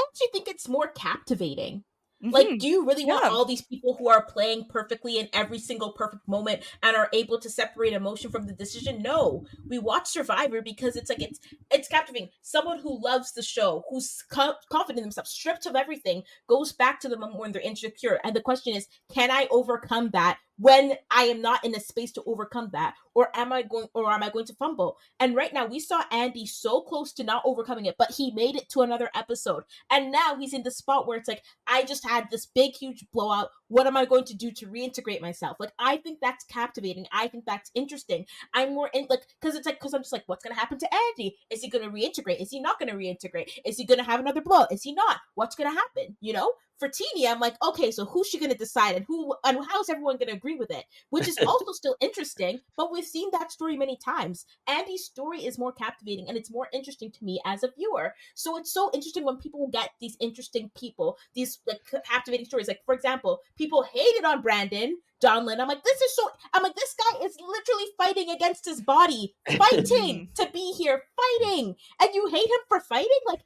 S4: actually think it's more captivating. Like, do you really want all these people who are playing perfectly in every single perfect moment and are able to separate emotion from the decision? No. We watch Survivor because it's like it's captivating. Someone who loves the show, who's confident in themselves, stripped of everything, goes back to the moment when they're insecure. And the question is, can I overcome that when I am not in a space to overcome that? Or am I going to fumble? And right now we saw Andy so close to not overcoming it, but he made it to another episode. And now he's in the spot where it's like, I just had this big, huge blowout. What am I going to do to reintegrate myself? Like, I think that's captivating. I think that's interesting. I'm more in like, because I'm just like, what's going to happen to Andy? Is he going to reintegrate? Is he not going to reintegrate? Is he going to have another blowout? Is he not? What's going to happen? You know? For Teeny, I'm like, okay, so who's she going to decide, and how's everyone going to agree with it? Which is also still interesting, but we've seen that story many times. Andy's story is more captivating, and it's more interesting to me as a viewer. So it's so interesting when people get these interesting people, these like captivating stories. Like, for example, people hated on Brandon Donlin. I'm like, this guy is literally fighting against his body, fighting to be here, fighting, and you hate him for fighting? Like,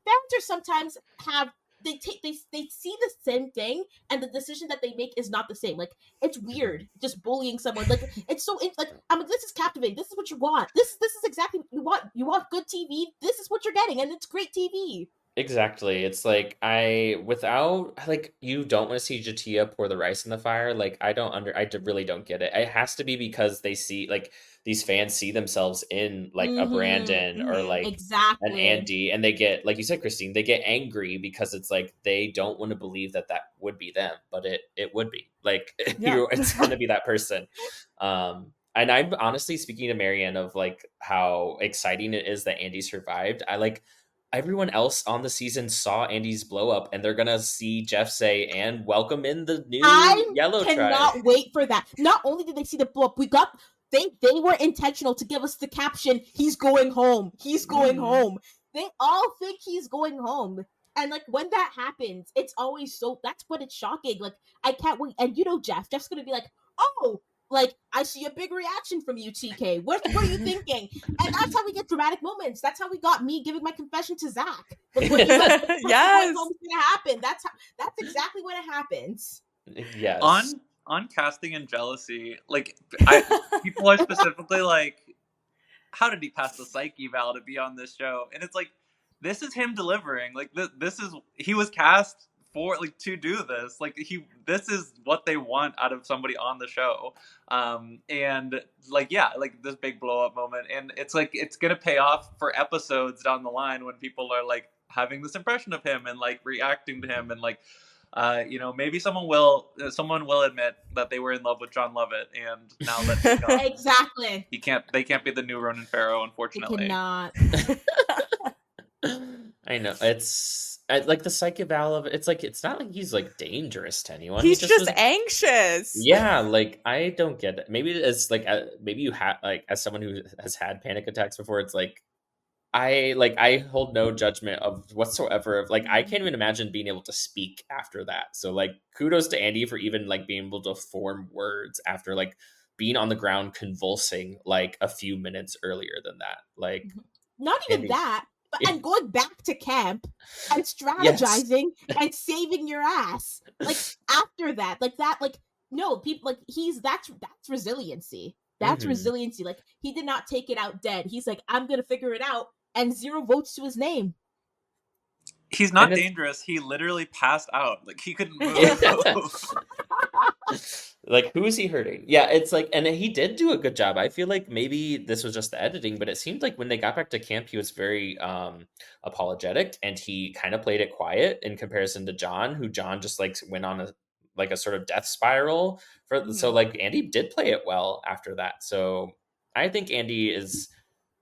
S4: fans are sometimes they see the same thing, and the decision that they make is not the same. Like, it's weird just bullying someone. Like, it's so like, I'm like, this is captivating. This is what you want. This is exactly what you want. You want good TV. This is what you're getting, and it's great TV.
S2: Exactly. It's like without like, you don't want to see Jatia pour the rice in the fire. Like, I really don't get it. It has to be because they see like these fans see themselves in like a Brandon or like an Andy, and they get, like you said, Christine, they get angry because it's like they don't want to believe that would be them, but it would be like it's going to be that person. And I'm honestly speaking to Maryanne of like how exciting it is that Andy survived. I like. Everyone else on the season saw Andy's blow up, and they're gonna see Jeff say, and welcome in the new Yellow Tribe.
S4: I cannot wait for that. Not only did they see the blow up, they were intentional to give us the caption, he's going home. He's going home. They all think he's going home. And like, when that happens, it's always that's what it's shocking. Like, I can't wait. And you know, Jeff's gonna be like, oh, like, I see a big reaction from you, TK. What are you thinking? And that's how we get dramatic moments. That's how we got me giving my confession to Zach. Like, yes, what's gonna happen? That's exactly when it happens.
S2: Yes.
S3: On casting and jealousy, like people are specifically like, how did he pass the psych eval to be on this show? And it's like, this is him delivering. Like he was cast for like to do this. Like this is what they want out of somebody on the show. And like, yeah, like this big blow up moment, and it's like it's gonna pay off for episodes down the line when people are like having this impression of him and like reacting to him, and like maybe someone will admit that they were in love with John Lovett, and now that he's gone,
S4: Exactly.
S3: they can't be the new Ronan Farrow,
S4: They
S3: unfortunately.
S4: cannot.
S2: I know, it's like the psych eval of it's like, it's not like he's like dangerous to anyone.
S1: He's
S2: He
S1: just
S2: was,
S1: anxious.
S2: yeah, like I don't get it. Maybe it's like maybe you have, like, as someone who has had panic attacks before, it's like I hold no judgment of whatsoever. Of like, I can't even imagine being able to speak after that. So like, kudos to Andy for even like being able to form words after like being on the ground convulsing like a few minutes earlier than that. Like,
S4: Not even
S2: Andy,
S4: that, but and going back to camp and
S2: yes,
S4: strategizing and saving your ass. Like after that, no, people like that's resiliency. That's
S2: Mhm.
S4: resiliency. Like he did not take it out dead. He's like, I'm gonna figure it out, and 0 votes to his name.
S3: He's not
S2: And it's-
S3: dangerous. He literally passed out. Like he couldn't move.
S2: like, who is he hurting? Yeah, it's like, and he did do a good job. I feel like maybe this was just the editing, but it seemed like when they got back to camp, he was very apologetic, and he kind of played it quiet in comparison to John, who John just like went on a sort of death spiral for. So like, Andy did play it well after that. So I think Andy is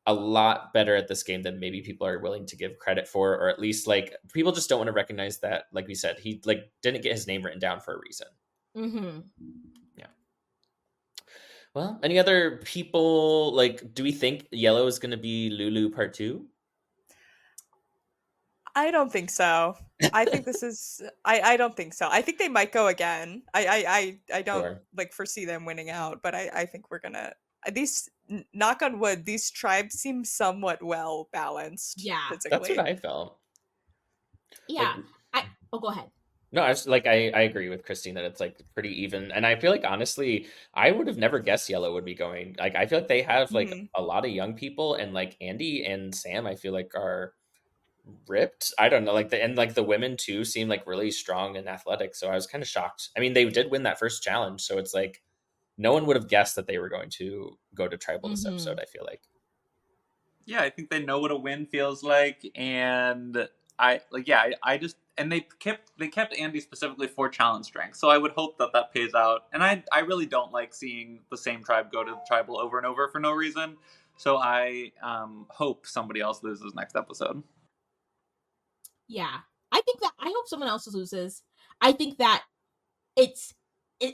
S2: a lot better at this game than maybe people are willing to give credit for, or at least like people just don't want to recognize that, like we said, he like didn't get his name written down for a reason.
S4: Mm-hmm.
S2: Yeah. Well, any other people, like, do we think Yellow is going to be Lulu part 2?
S1: I don't think so. I think this is. I don't think so. I think they might go again. I don't
S2: Sure.
S1: like foresee them winning out, but I think we're gonna. These knock on wood. These tribes seem somewhat well balanced.
S4: Yeah.
S2: That's
S1: physically.
S2: what I felt.
S4: Yeah.
S2: Like,
S4: Go ahead.
S2: no, I was like, I agree with Christine that it's like pretty even, and I feel like honestly, I would have never guessed Yellow would be going. Like, I feel like they have like a lot of young people, and like Andy and Sam, I feel like are ripped. I don't know, like the women too seem like really strong and athletic. So I was kind of shocked. I mean, they did win that first challenge, so it's like no one would have guessed that they were going to go to tribal this episode. I feel like.
S3: Yeah, I think they know what a win feels like, and I just, and they kept Andy specifically for challenge strength, so I would hope that pays out. And I really don't like seeing the same tribe go to tribal over and over for no reason, so I hope somebody else loses next episode.
S4: Yeah, I hope someone else loses. I think that it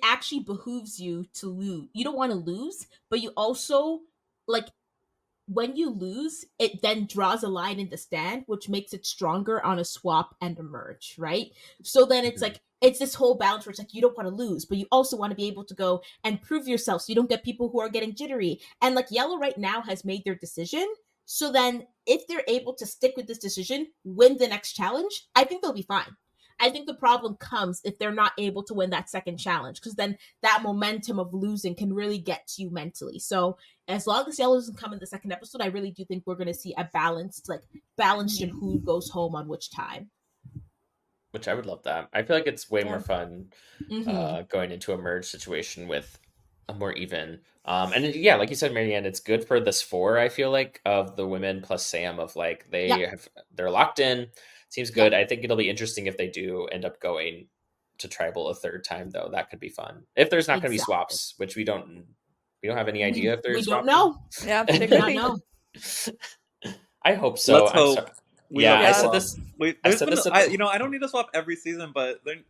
S4: actually behooves you to lose. You don't want to lose, but you also, like, when you lose, it then draws a line in the stand, which makes it stronger on a swap and a merge, right? So then it's like, it's this whole balance where it's like, you don't want to lose, but you also want to be able to go and prove yourself so you don't get people who are getting jittery. And like Yellow right now has made their decision. So then if they're able to stick with this decision, win the next challenge, I think they'll be fine. I think the problem comes if they're not able to win that second challenge, because then that momentum of losing can really get to you mentally. So as long as Yellow doesn't come in the second episode, I really do think we're going to see a balanced in who goes home on which time.
S2: Which I would love that. I feel like it's way more fun going into a merge situation with a more even. And yeah, like you said, Maryanne, it's good for this 4, I feel like, of the women plus Sam, of like they're locked in. Seems good. I think it'll be interesting if they do end up going to tribal a third time, though. That could be fun. If there's not going to be swaps, which we don't have any idea if there's swaps.
S4: We don't know.
S1: Yeah,
S4: they could not know.
S2: I hope so.
S3: Let's hope.
S2: I said this.
S3: Wait,
S2: I said this.
S3: I don't need to swap every season, but let's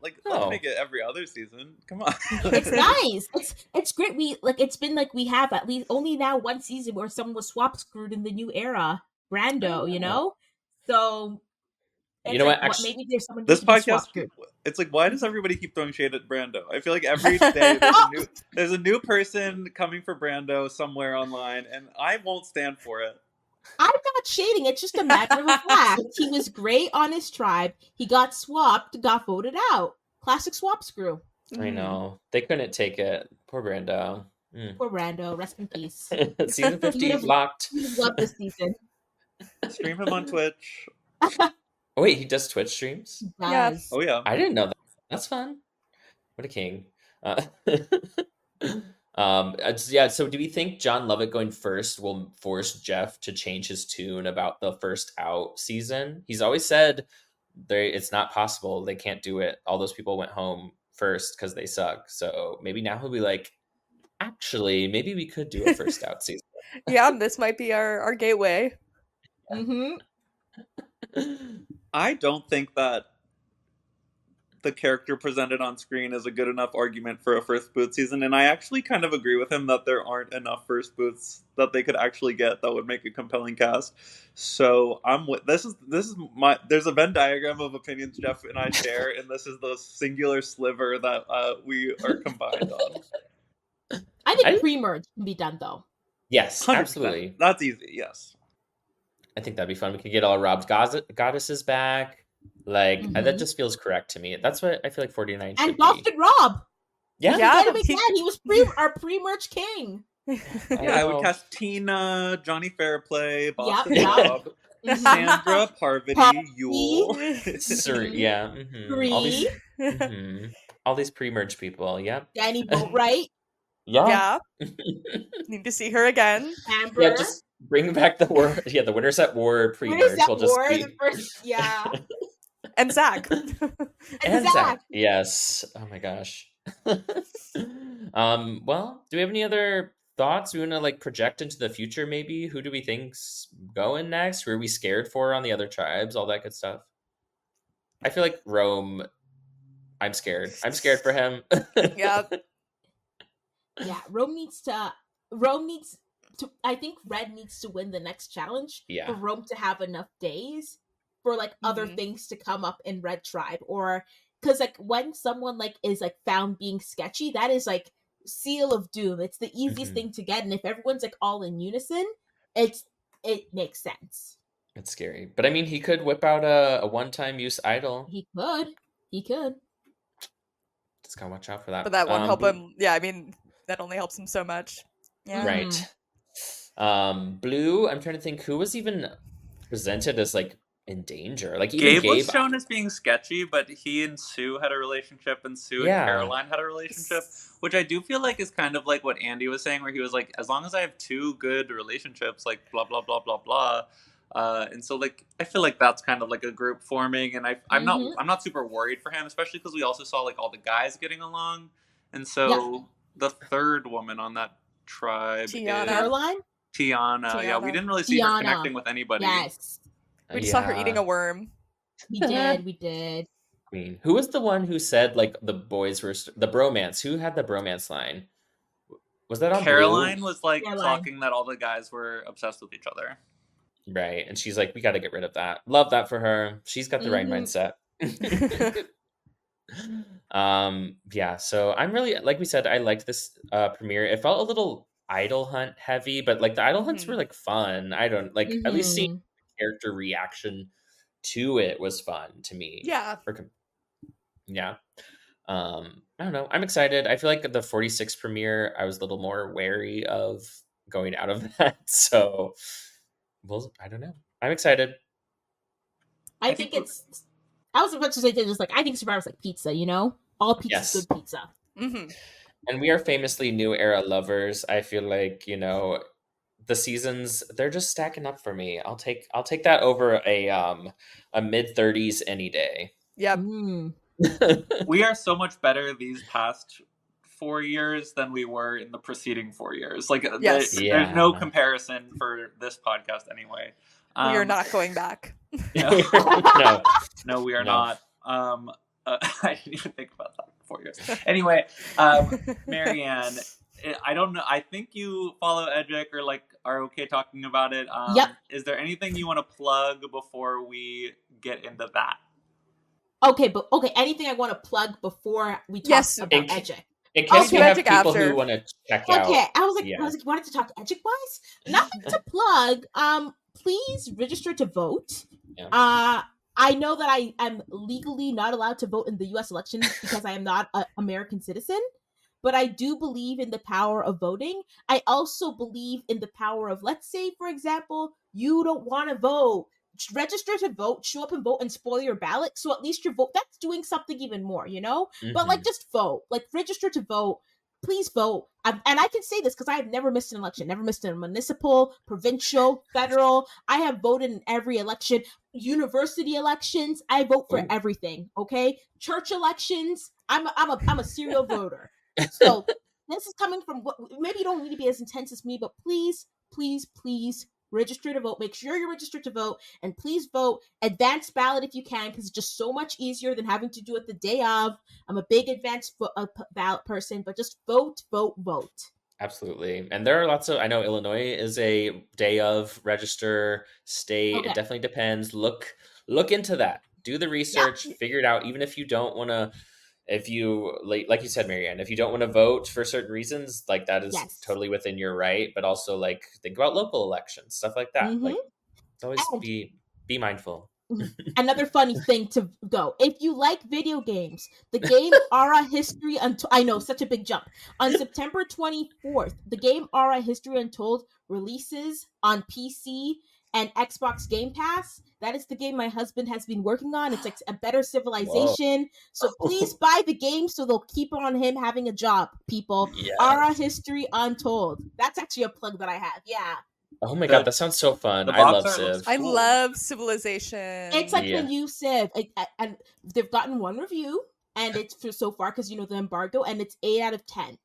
S3: make it every other season. Come on.
S4: It's nice. It's great. It's been like we have at least only now one season where someone was swap screwed in the new era, Brando. You know, so.
S2: You know what? Actually,
S4: maybe there's someone.
S3: This podcast, it's like, why does everybody keep throwing shade at Brando? I feel like every day there's a new person coming for Brando somewhere online, and I won't stand for it.
S4: I'm not shading. It's just a matter of fact. He was great on his tribe. He got swapped, got voted out. Classic swap screw.
S2: I know. They couldn't take it. Poor Brando.
S4: Poor Brando. Rest in peace.
S2: Season 50
S4: He would've-
S2: locked.
S4: He would love this season.
S3: Stream him on Twitch.
S2: Oh wait, he does Twitch streams?
S4: He
S1: Yeah.
S4: does.
S3: Oh yeah.
S2: I didn't know that. That's fun. What a king. Yeah, so do we think John Lovett going first will force Jeff to change his tune about the first out season? He's always said it's not possible. They can't do it. All those people went home first because they suck. So maybe now he'll be like, actually, maybe we could do a first out season.
S1: Yeah, this might be our gateway.
S4: Mm-hmm.
S3: I don't think that the character presented on screen is a good enough argument for a first boot season, and I actually kind of agree with him that there aren't enough first boots that they could actually get that would make a compelling cast. So I'm with this is my there's a Venn diagram of opinions Jeff and I share, and this is the singular sliver that we are combined on.
S4: I think pre-merge can be done though.
S2: Yes,
S3: 100%.
S2: absolutely.
S3: That's easy. Yes.
S2: I think that'd be fun. We could get all Rob's goddesses back. Like that just feels correct to me. That's what I feel like 49 should
S4: And Boston Rob.
S2: Yeah.
S1: Yeah.
S4: Get him again. He was our pre-merge king.
S3: Yeah, I would cast Tina, Johnny Fairplay, Boston
S4: Yep.
S3: Rob, Sandra, Parvati, Yule.
S2: Yeah.
S4: Bree.
S2: All these pre-merge people. Yep.
S4: Danny Boatwright.
S1: Yeah. Need to see her again.
S4: Amber.
S2: Yeah, just bring back the war. Yeah, the Winners at War pre-merge.
S4: Winners at
S2: will just
S4: War,
S2: be...
S4: the first, yeah.
S1: And Zach.
S2: and Zach. Yes. Oh my gosh. Well, do we have any other thoughts we want to like project into the future? Maybe who do we think's going next? Who are we scared for on the other tribes? All that good stuff. I feel like Rome. I'm scared. I'm scared for him.
S1: Yeah.
S4: Yeah, Rome needs to. I think Red needs to win the next challenge for Rome to have enough days for like other things to come up in Red Tribe, or because like when someone like is like found being sketchy, that is like seal of doom. It's the easiest thing to get, and if everyone's like all in unison, it makes sense.
S2: It's scary, but I mean, he could whip out a one-time use idol.
S4: He could.
S2: Just gotta watch out for that.
S1: But that won't help him. Yeah, I mean, that only helps him so much. Yeah.
S2: Right. Blue, I'm trying to think who was even presented as like in danger. Like even
S3: Gabe was shown as being sketchy, but he and Sue had a relationship, and Sue and Caroline had a relationship, which I do feel like is kind of like what Andy was saying, where he was like, as long as I have two good relationships, like blah blah blah blah blah. And so like I feel like that's kind of like a group forming, and I'm not super worried for him, especially because we also saw like all the guys getting along, and so the third woman on that tribe is
S4: Caroline.
S3: Tiana. Yeah, we didn't really see her connecting with anybody.
S4: Yes,
S1: we just saw her eating a worm.
S4: We did.
S2: Queen. Who was the one who said like the boys were the bromance? Who had the bromance line? Was that on
S3: Caroline?
S2: Blue?
S3: Was like talking that all the guys were obsessed with each other.
S2: Right, and she's like, we got to get rid of that. Love that for her. She's got the right mindset. Yeah, so I'm really, like we said, I liked this premiere. It felt a little idol hunt heavy, but like the idol hunts were like fun. I don't like at least seeing the character reaction to it was fun to me.
S1: Yeah.
S2: Yeah. I don't know. I'm excited. I feel like the 46 premiere, I was a little more wary of going out of that. So, well, I don't know. I'm excited.
S4: I think it's. I was about to say just like I think Survivor's like pizza. You know, all pizza's good pizza.
S2: And we are famously new era lovers. I feel like the seasons they're just stacking up for me. I'll take that over a mid-30s any day.
S1: Yep.
S3: We are so much better these past 4 years than we were in the preceding 4 years. Like there's no comparison for this podcast anyway.
S1: We are not going back.
S3: No, we are not. I didn't even think about that. 4 years. Anyway, Maryanne, I don't know. I think you follow Edgic or like are okay talking about it.
S4: Yep.
S3: Is there anything you want to plug before we get into that?
S4: Okay, anything I want to plug before we talk about Edgic?
S2: In case we have people who want to check out.
S4: Okay, I was like, you wanted to talk Edgic wise? Not to plug. Please register to vote. Yeah. I know that I am legally not allowed to vote in the U.S. elections because I am not an American citizen. but I do believe in the power of voting. I also believe in the power of, let's say, for example, you don't want to vote. Register to vote, show up and vote, and spoil your ballot. So at least your vote, that's doing something even more, you know? But like, just vote. Like, register to vote. Please vote. And I can say this because I have never missed an election, never missed a municipal, provincial, federal. I have voted in every election. University elections, I vote for everything. Okay, church elections, I'm a serial voter. So this is coming from what, maybe you don't need to be as intense as me, but please, please, please register to vote. Make sure you're registered to vote, and please vote advanced ballot if you can, because it's just so much easier than having to do it the day of. I'm a big advanced ballot person, but just vote, vote, vote.
S2: Absolutely. And there are lots of, I know Illinois is a day of register state.
S4: Okay.
S2: It definitely depends. Look into that. Do the research, figure it out. Even if you don't want to, if you, like you said, Maryanne, if you don't want to vote for certain reasons, like that is totally within your right. But also like think about local elections, stuff like that. Like it's always be mindful.
S4: Another funny thing to go. If you like video games, the game Aura History Untold, I know, such a big jump. On September 24th, the game Aura History Untold releases on PC and Xbox Game Pass. That is the game my husband has been working on. It's like a better civilization. Whoa. So please buy the game so they'll keep on him having a job, people. Yes. Aura History Untold. That's actually a plug that I have. Yeah.
S2: Oh my god, that sounds so fun. I love Civ.
S1: I love Civilization.
S4: It's like the new Civ. And they've gotten one review, and it's for so far, because, you know, the embargo, and it's 8 out of 10.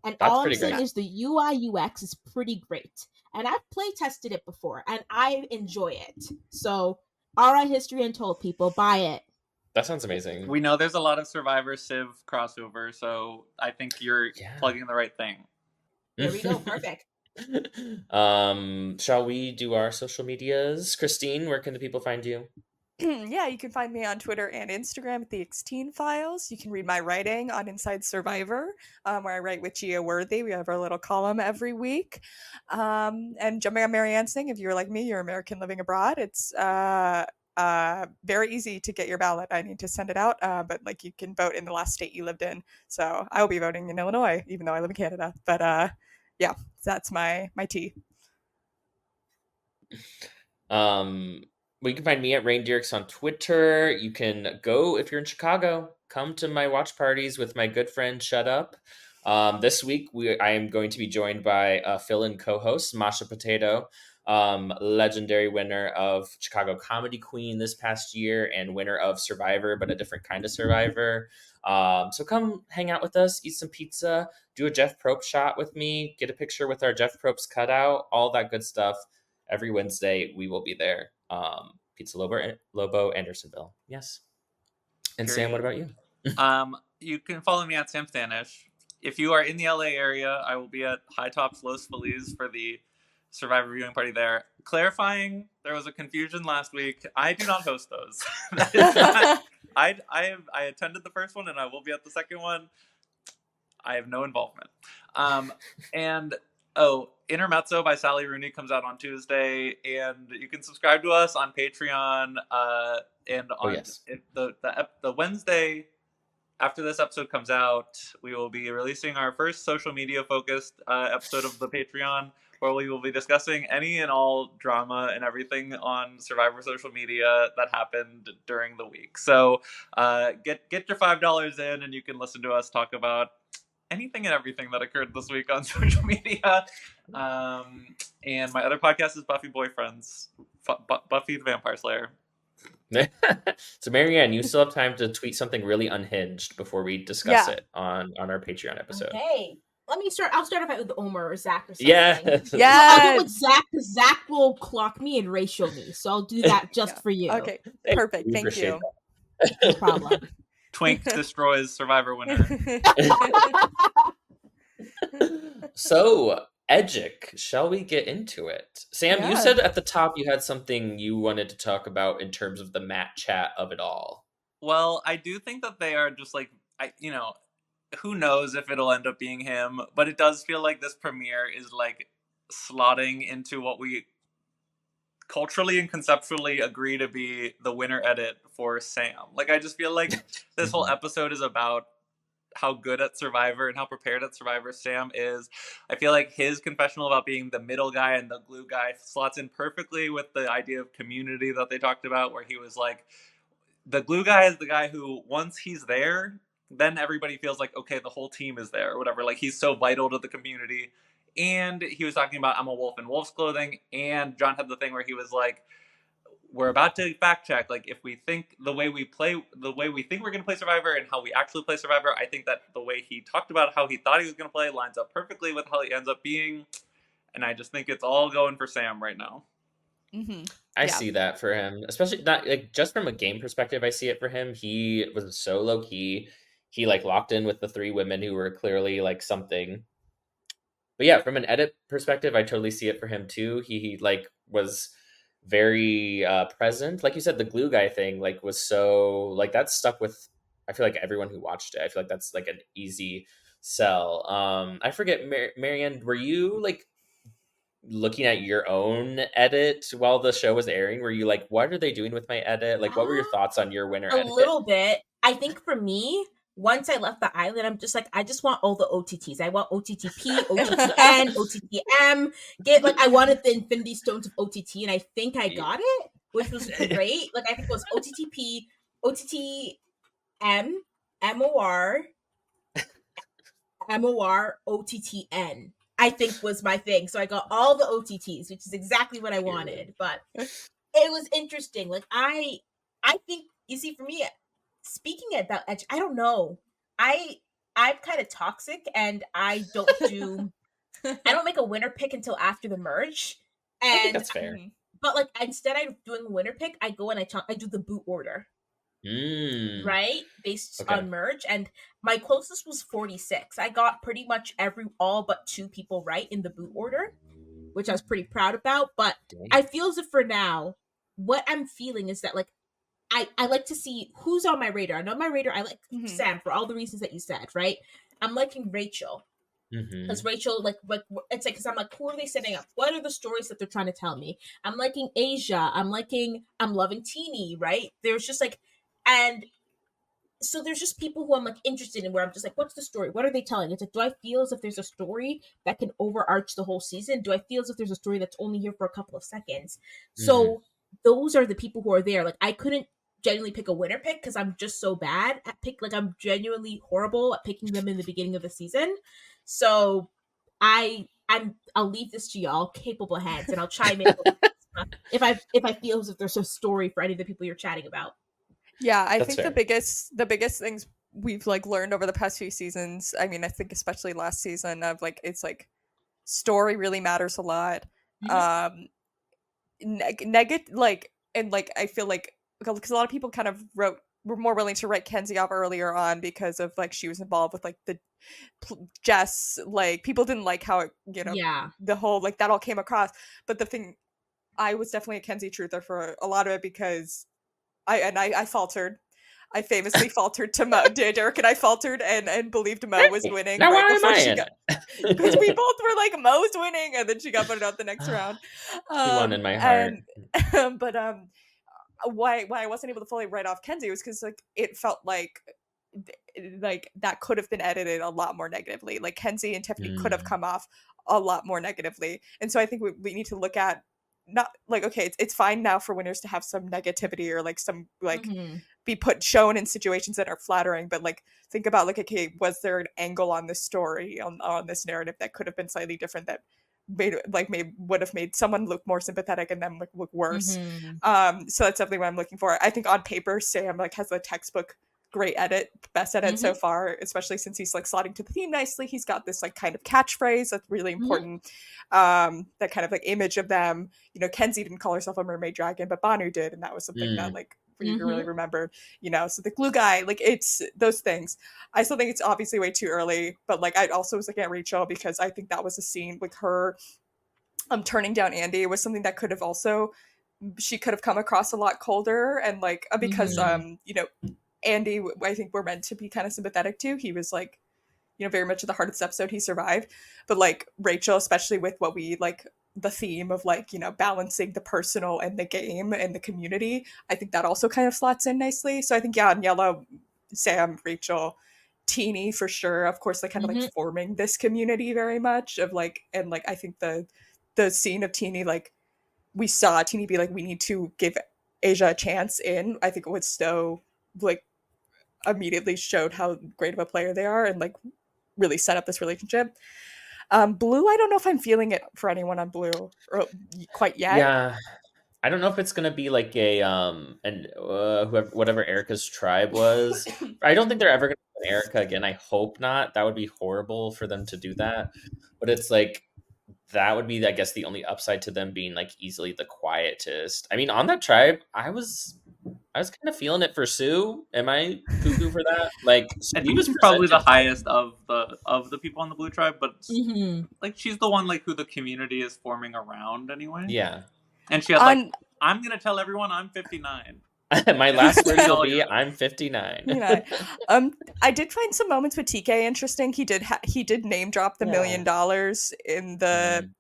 S4: And that's all I'm saying is the UI UX is pretty great. And I've play tested it before, and I enjoy it. So, Aura History Untold, people, buy it.
S2: That sounds amazing.
S3: We know there's a lot of Survivor Civ crossover, so I think you're plugging the right thing.
S4: There we go. Perfect.
S2: Shall we do our social medias? Christine, where can the people find you?
S1: Yeah, you can find me on Twitter and Instagram at the Xteen Files. You can read my writing on Inside Survivor, where I write with Gia Worthy. We have our little column every week. And jumping on Maryanne's thing, if you're like me, you're American living abroad, it's very easy to get your ballot. I need to send it out, but like you can vote in the last state you lived in. So I will be voting in Illinois, even though I live in Canada. But yeah, that's my tea.
S2: You can find me at Reindeerx on Twitter. You can go, if you're in Chicago, come to my watch parties with my good friend Shut Up. This week, I am going to be joined by fill-in co-host Masha Potato, legendary winner of Chicago Comedy Queen this past year and winner of Survivor, but a different kind of Survivor. So come hang out with us, eat some pizza, do a Jeff Probst shot with me, get a picture with our Jeff Probst cutout, all that good stuff. Every Wednesday, we will be there. Pizza Lobo, Andersonville. Yes. And
S3: Great.
S2: Sam, what about you?
S3: You can follow me at Sam Stanish. If you are in the LA area, I will be at High Tops Los Feliz for the Survivor viewing party there. Clarifying, there was a confusion last week. I do not host those. That is not, I attended the first one and I will be at the second one. I have no involvement. And Intermezzo by Sally Rooney comes out on Tuesday, and you can subscribe to us on Patreon. And on the Wednesday after this episode comes out, we will be releasing our first social media focused episode of the Patreon, where we will be discussing any and all drama and everything on Survivor social media that happened during the week. So get your $5 in, and you can listen to us talk about anything and everything that occurred this week on social media. And my other podcast is Buffy Boyfriends, Buffy the Vampire Slayer.
S2: So Maryanne, you still have time to tweet something really unhinged before we discuss it on our Patreon episode.
S4: Okay. Let me start. I'll start off with Omer or Zach or something.
S2: Yeah.
S4: I'll do it with Zach, because Zach will clock me and ratio me. So I'll do that just for you.
S1: Okay. Perfect. Thank you.
S4: No problem.
S3: Twink destroys Survivor winner.
S2: So, Edgic, shall we get into it? Sam, you said at the top you had something you wanted to talk about in terms of the Matt chat of it all.
S3: Well, I do think that they are just like, who knows if it'll end up being him, but it does feel like this premiere is like slotting into what we culturally and conceptually agree to be the winner edit for Sam. Like, I just feel like this whole episode is about how good at Survivor and how prepared at Survivor Sam is. I feel like his confessional about being the middle guy and the glue guy slots in perfectly with the idea of community that they talked about, where he was like, the glue guy is the guy who, once he's there, then everybody feels like, okay, the whole team is there or whatever. Like, he's so vital to the community. And he was talking about I'm a wolf in wolf's clothing. And John had the thing where he was like, we're about to fact check. Like, if we think the way we think we're going to play Survivor and how we actually play Survivor, I think that the way he talked about how he thought he was going to play lines up perfectly with how he ends up being. And I just think it's all going for Sam right now.
S1: Mm-hmm.
S2: I see that for him, especially not like just from a game perspective. I see it for him. He was so low key. He like locked in with the 3 women who were clearly like something. But yeah, from an edit perspective, I totally see it for him too. He like was very present. Like you said, the glue guy thing like was so like that stuck with. I feel like everyone who watched it. I feel like that's like an easy sell. I forget, Maryanne, were you like looking at your own edit while the show was airing? Were you like, what are they doing with my edit? Like, what were your thoughts on your winner
S4: A
S2: edit?
S4: little bit. I think for me, once I left the island, I'm just like, I just want all the OTTs. I want OTTP, OTTN, OTTM. I wanted the Infinity Stones of OTT, and I think I got it, which was great. Like, I think it was OTTP, OTTM, MOR, OTTN. I think was my thing. So I got all the OTTs, which is exactly what I wanted. But it was interesting. Like, I think, you see, for me, speaking about Edge, I don't know. I'm kind of toxic, and I don't make a winner pick until after the merge. And
S2: I think that's fair.
S4: But like, instead of doing a winner pick, I go and I do the boot order. Right, based on merge, and my closest was 46. I got pretty much all but 2 people right in the boot order, which I was pretty proud about. But I feel as if for now, what I'm feeling is that like I like to see who's on my radar. And on my radar, I like Sam for all the reasons that you said. Right, I'm liking Rachel. Because Rachel, like it's like, because I'm like, who are they setting up? What are the stories that they're trying to tell me? I'm liking Asia. I'm loving Teeny. Right, there's just like. And so there's just people who I'm like interested in, where I'm just like, what's the story? What are they telling? It's like, do I feel as if there's a story that can overarch the whole season? Do I feel as if there's a story that's only here for a couple of seconds? So those are the people who are there. Like, I couldn't genuinely pick a winner pick because I'm just so bad at I'm genuinely horrible at picking them in the beginning of the season. So I'll leave this to y'all, capable hands, and I'll chime in if I feel as if there's a story for any of the people you're chatting about.
S1: Yeah, I think the biggest things we've like learned over the past few seasons, I mean, I think especially last season, of like, it's like story really matters a lot. Negative, like, and like, I feel like, because a lot of people kind of were more willing to write Kenzie off earlier on because of like she was involved with like the Jess, like people didn't like how it, the whole like that all came across. But the thing, I was definitely a Kenzie truther for a lot of it, because I faltered. I famously faltered to Mo. Derek and I faltered and believed Mo was winning right before she got. Because we both were like, Mo's winning, and then she got voted out the next round.
S2: He won in my heart.
S1: But why I wasn't able to fully write off Kenzie was because like it felt like that could have been edited a lot more negatively. Like Kenzie and Tiffany could have come off a lot more negatively, and so I think we need to look at. Not like, okay, it's fine now for winners to have some negativity or like some like be shown in situations that are flattering, but like think about like, okay, was there an angle on this story on this narrative that could have been slightly different, that would have made someone look more sympathetic and then like look worse. So that's definitely what I'm looking for. I think on paper Sam like has the textbook great edit, best edit so far, especially since he's like slotting to the theme nicely. He's got this like kind of catchphrase that's really important. That kind of like image of them. You know, Kenzie didn't call herself a mermaid dragon, but Banu did, and that was something that like you can really remember. You know, so the glue guy, like it's those things. I still think it's obviously way too early, but like I also was looking at Rachel because I think that was a scene with her turning down Andy. It was something that could have also, she could have come across a lot colder, and like because you know, Andy, I think we're meant to be kind of sympathetic to. He was like, you know, very much at the heart of this episode. He survived. But like Rachel, especially with what we like, the theme of like, you know, balancing the personal and the game and the community, I think that also kind of slots in nicely. So I think, yeah, on yellow, Sam, Rachel, Teeny for sure. Of course, like kind of like forming this community very much of like, and like I think the scene of Teeny, like we saw Teeny be like, we need to give Asia a chance in. I think it was so like immediately showed how great of a player they are and like really set up this relationship. Blue, I don't know if I'm feeling it for anyone on Blue or quite yet.
S2: Yeah. I don't know if it's gonna be like a and whoever whatever Erica's tribe was. I don't think they're ever gonna do an Erica again. I hope not. That would be horrible for them to do that. But it's like that would be, I guess, the only upside to them being like easily the quietest. I mean, on that tribe, I was kind of feeling it for Sue. Am I cuckoo for that? Like
S3: I
S2: she
S3: think
S2: was
S3: she's probably the
S2: presented.
S3: highest of the people on the Blue Tribe, but
S4: Mm-hmm.
S3: like she's the one like who the community is forming around anyway.
S2: Yeah.
S3: And she had like, I'm gonna tell everyone I'm 59.
S2: My last words will
S3: All
S2: be,
S3: yours.
S2: I'm 59.
S1: I did find some moments with TK interesting. He did name drop the $1 million in the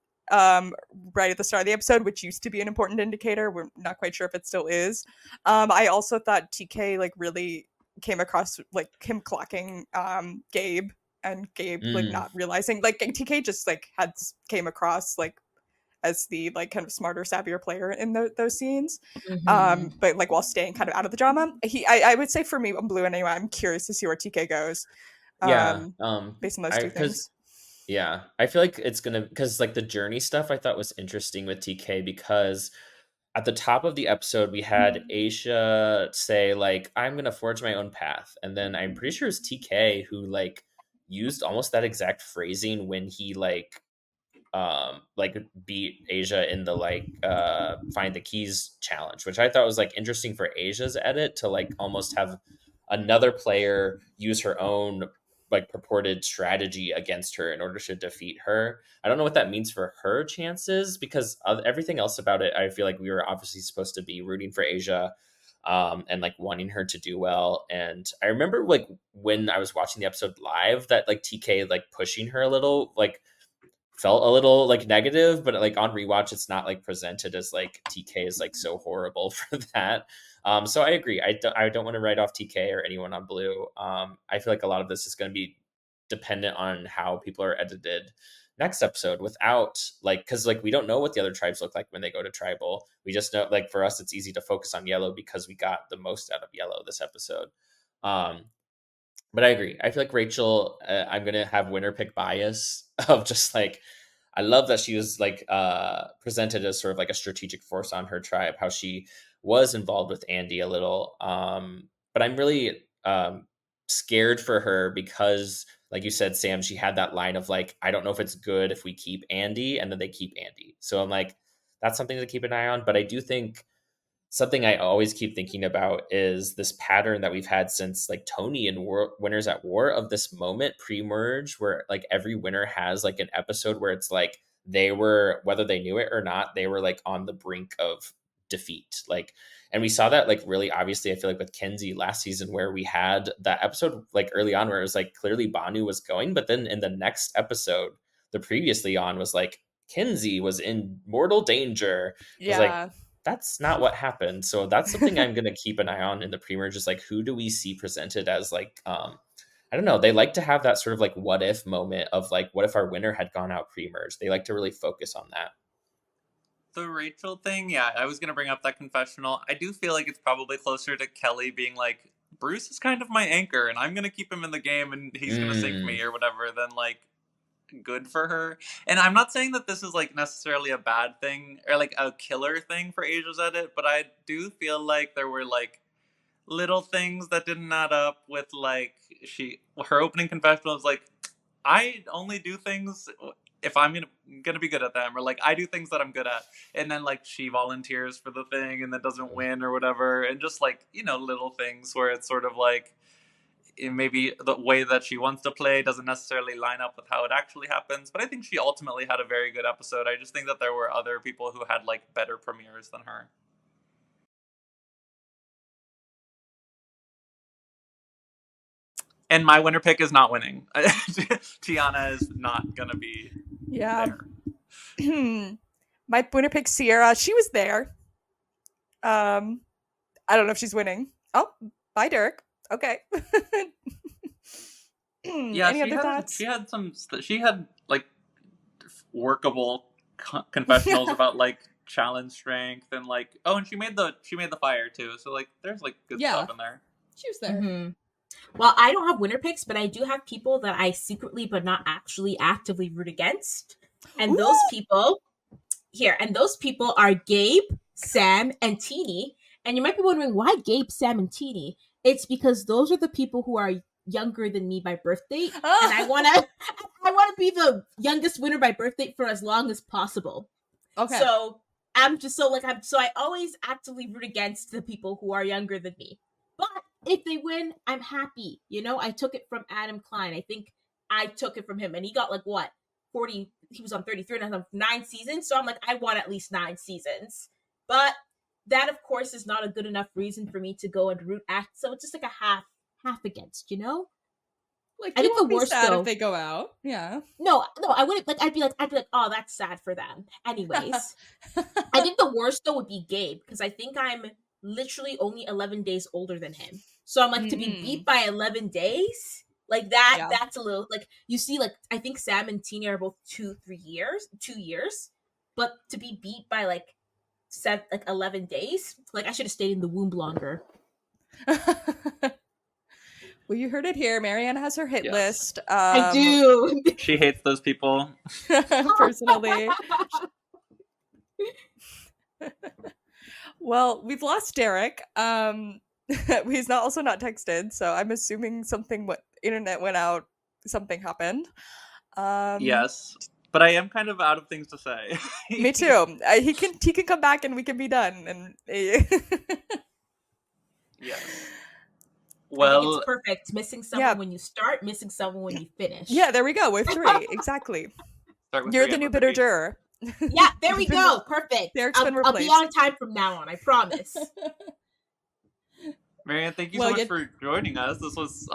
S1: right at the start of the episode, which used to be an important indicator. We're not quite sure if it still is. I also thought TK like really came across like him clocking Gabe, and Gabe like not realizing, like TK just like came across like as the like kind of smarter, savvier player in those scenes, but like while staying kind of out of the drama. I would say for me on Blue anyway, I'm curious to see where TK goes. Based on those two things.
S2: Yeah, I feel like it's gonna, because like the journey stuff I thought was interesting with TK, because at the top of the episode we had Aisha say like, I'm gonna forge my own path, and then I'm pretty sure it's TK who like used almost that exact phrasing when he like beat Asia in the like find the keys challenge, which I thought was like interesting for Asia's edit to like almost have another player use her own like purported strategy against her in order to defeat her. I don't know what that means for her chances, because of everything else about it, I feel like we were obviously supposed to be rooting for Asia and like wanting her to do well. And I remember like when I was watching the episode live that like TK like pushing her a little like felt a little like negative, but like on rewatch it's not like presented as like TK is like so horrible for that. So I agree. I don't want to write off TK or anyone on Blue. I feel like a lot of this is going to be dependent on how people are edited next episode, without like, because like we don't know what the other tribes look like when they go to tribal. We just know, like, for us it's easy to focus on Yellow because we got the most out of Yellow this episode. But I agree. I feel like Rachel, I'm going to have winner pick bias of just like, I love that she was like presented as sort of like a strategic force on her tribe, how she was involved with Andy a little. But I'm really scared for her because, like you said, Sam, she had that line of like, I don't know if it's good if we keep Andy, and then they keep Andy. So I'm like, that's something to keep an eye on. But I do think something I always keep thinking about is this pattern that we've had since like Tony and Winners at War, of this moment pre-merge where like every winner has like an episode where it's like they were, whether they knew it or not, they were like on the brink of defeat. Like, and we saw that like really obviously, I feel like with Kenzie last season, where we had that episode like early on where it was like clearly Banu was going, but then in the next episode, the previously on was like Kenzie was in mortal danger. I was like, that's not what happened. So that's something I'm going to keep an eye on in the pre-merge, is like, who do we see presented as like, I don't know. They like to have that sort of like what if moment of like, what if our winner had gone out pre-merge? They like to really focus on that.
S3: The Rachel thing, yeah, I was going to bring up that confessional. I do feel like it's probably closer to Kelly being like, Bruce is kind of my anchor and I'm going to keep him in the game and he's going to sink me or whatever, than like good for her. And I'm not saying that this is like necessarily a bad thing or like a killer thing for Asia's edit, but I do feel like there were like little things that didn't add up with like her opening confessional was like, I only do things if I'm gonna be good at them, or like I do things that I'm good at, and then like she volunteers for the thing and then doesn't win or whatever, and just like, you know, little things where it's sort of like maybe the way that she wants to play doesn't necessarily line up with how it actually happens. But I think she ultimately had a very good episode. I just think that there were other people who had like better premieres than her. And my winner pick is not winning. Tiana is not gonna be there.
S1: My winner pick, Sierra. She was there. I don't know if she's winning. Oh, bye, Dirk. Okay.
S3: Yeah,
S1: Any other thoughts?
S3: she had like workable confessionals about like challenge strength and like and she made the fire too. So like there's like good
S1: Yeah.
S3: stuff in there.
S1: She was there.
S4: Mhm. Well, I don't have winner picks, but I do have people that I secretly but not actually actively root against. And those people are Gabe, Sam, and Teeny. And you might be wondering why Gabe, Sam, and Teeny. It's because those are the people who are younger than me by birth date, and I wanna be the youngest winner by birth date for as long as possible.
S1: Okay.
S4: So I always actively root against the people who are younger than me. But if they win, I'm happy. I took it from Adam Klein. I think I took it from him, and he got like what 40. He was on 33 and I have 9 seasons. So I'm like, I want at least 9 seasons. But that, of course, is not a good enough reason for me to go and root at. So it's just like a half against,
S1: Like,
S4: I
S1: you
S4: think
S1: won't
S4: the
S1: be
S4: worst
S1: sad
S4: though.
S1: if they go out. Yeah.
S4: No, I wouldn't. Like, I'd be like, oh, that's sad for them. Anyways, I think the worst though would be Gabe, because I think I'm literally only 11 days older than him. So I'm like, to be beat by 11 days, like that.
S1: Yeah.
S4: That's a little like, you see, like I think Sam and Tina are both 2 years, but to be beat by like 11 days, like I should have stayed in the womb longer.
S1: Well, you heard it here. Maryanne has her hit
S3: Yes.
S1: list.
S4: I do.
S3: She hates those people.
S1: Personally. Well, we've lost Derek. He's also not texted, so I'm assuming internet went out, something happened.
S3: Yes, but I am kind of out of things to say.
S1: Me too. He can come back and we can be done. And
S3: Yes.
S4: I
S3: Well,
S4: think it's perfect. Missing someone when you start, missing someone when you finish.
S1: Yeah, there we go. We're 3. Exactly.
S3: start with
S1: You're
S3: 3
S1: the
S3: and
S1: new
S3: we're
S1: bitter
S3: 3.
S1: juror.
S4: Yeah, there we go. Perfect.
S1: Derek's been
S4: I'll be
S1: replaced.
S4: on time from now on, I promise.
S3: Maryanne, thank you
S1: Well,
S3: so much for joining us. This was,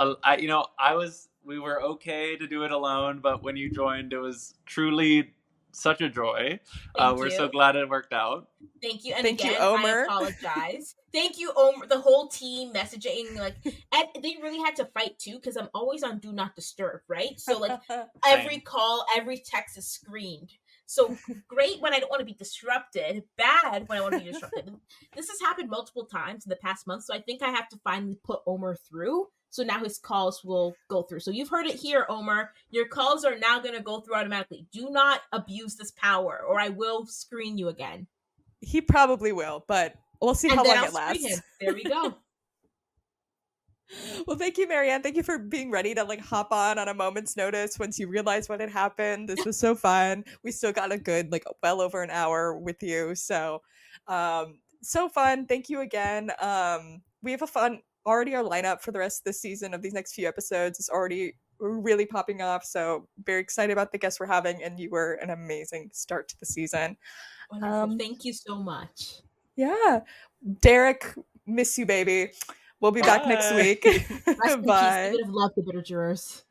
S3: we were okay to do it alone, but when you joined, it was truly such a joy. We're so glad it worked out.
S4: Thank you. And
S1: Thank
S4: again,
S1: you, Omer.
S4: I apologize. Thank you, Omer. The whole team messaging, and they really had to fight too, because I'm always on do not disturb, right? So like every call, every text is screened. So great when I don't want to be disrupted, bad when I want to be disrupted. This has happened multiple times in the past month, so I think I have to finally put Omer through. So now his calls will go through. So you've heard it here, Omer. Your calls are now going to go through automatically. Do not abuse this power, or I will screen you again.
S1: He probably will, but we'll see how long it lasts.
S4: There we go.
S1: Well, thank you, Maryanne. Thank you for being ready to hop on a moment's notice once you realized what had happened. This was so fun. We still got a good well over an hour with you. So so fun. Thank you again. We have already our lineup for the rest of the season of these next few episodes is already really popping off. So very excited about the guests we're having, and you were an amazing start to the season.
S4: Wonderful. Thank you so much.
S1: Yeah. Derek, miss you, baby. We'll be back next week.
S4: Rest in peace.
S1: Bye.
S4: We would have loved the bitter jurors.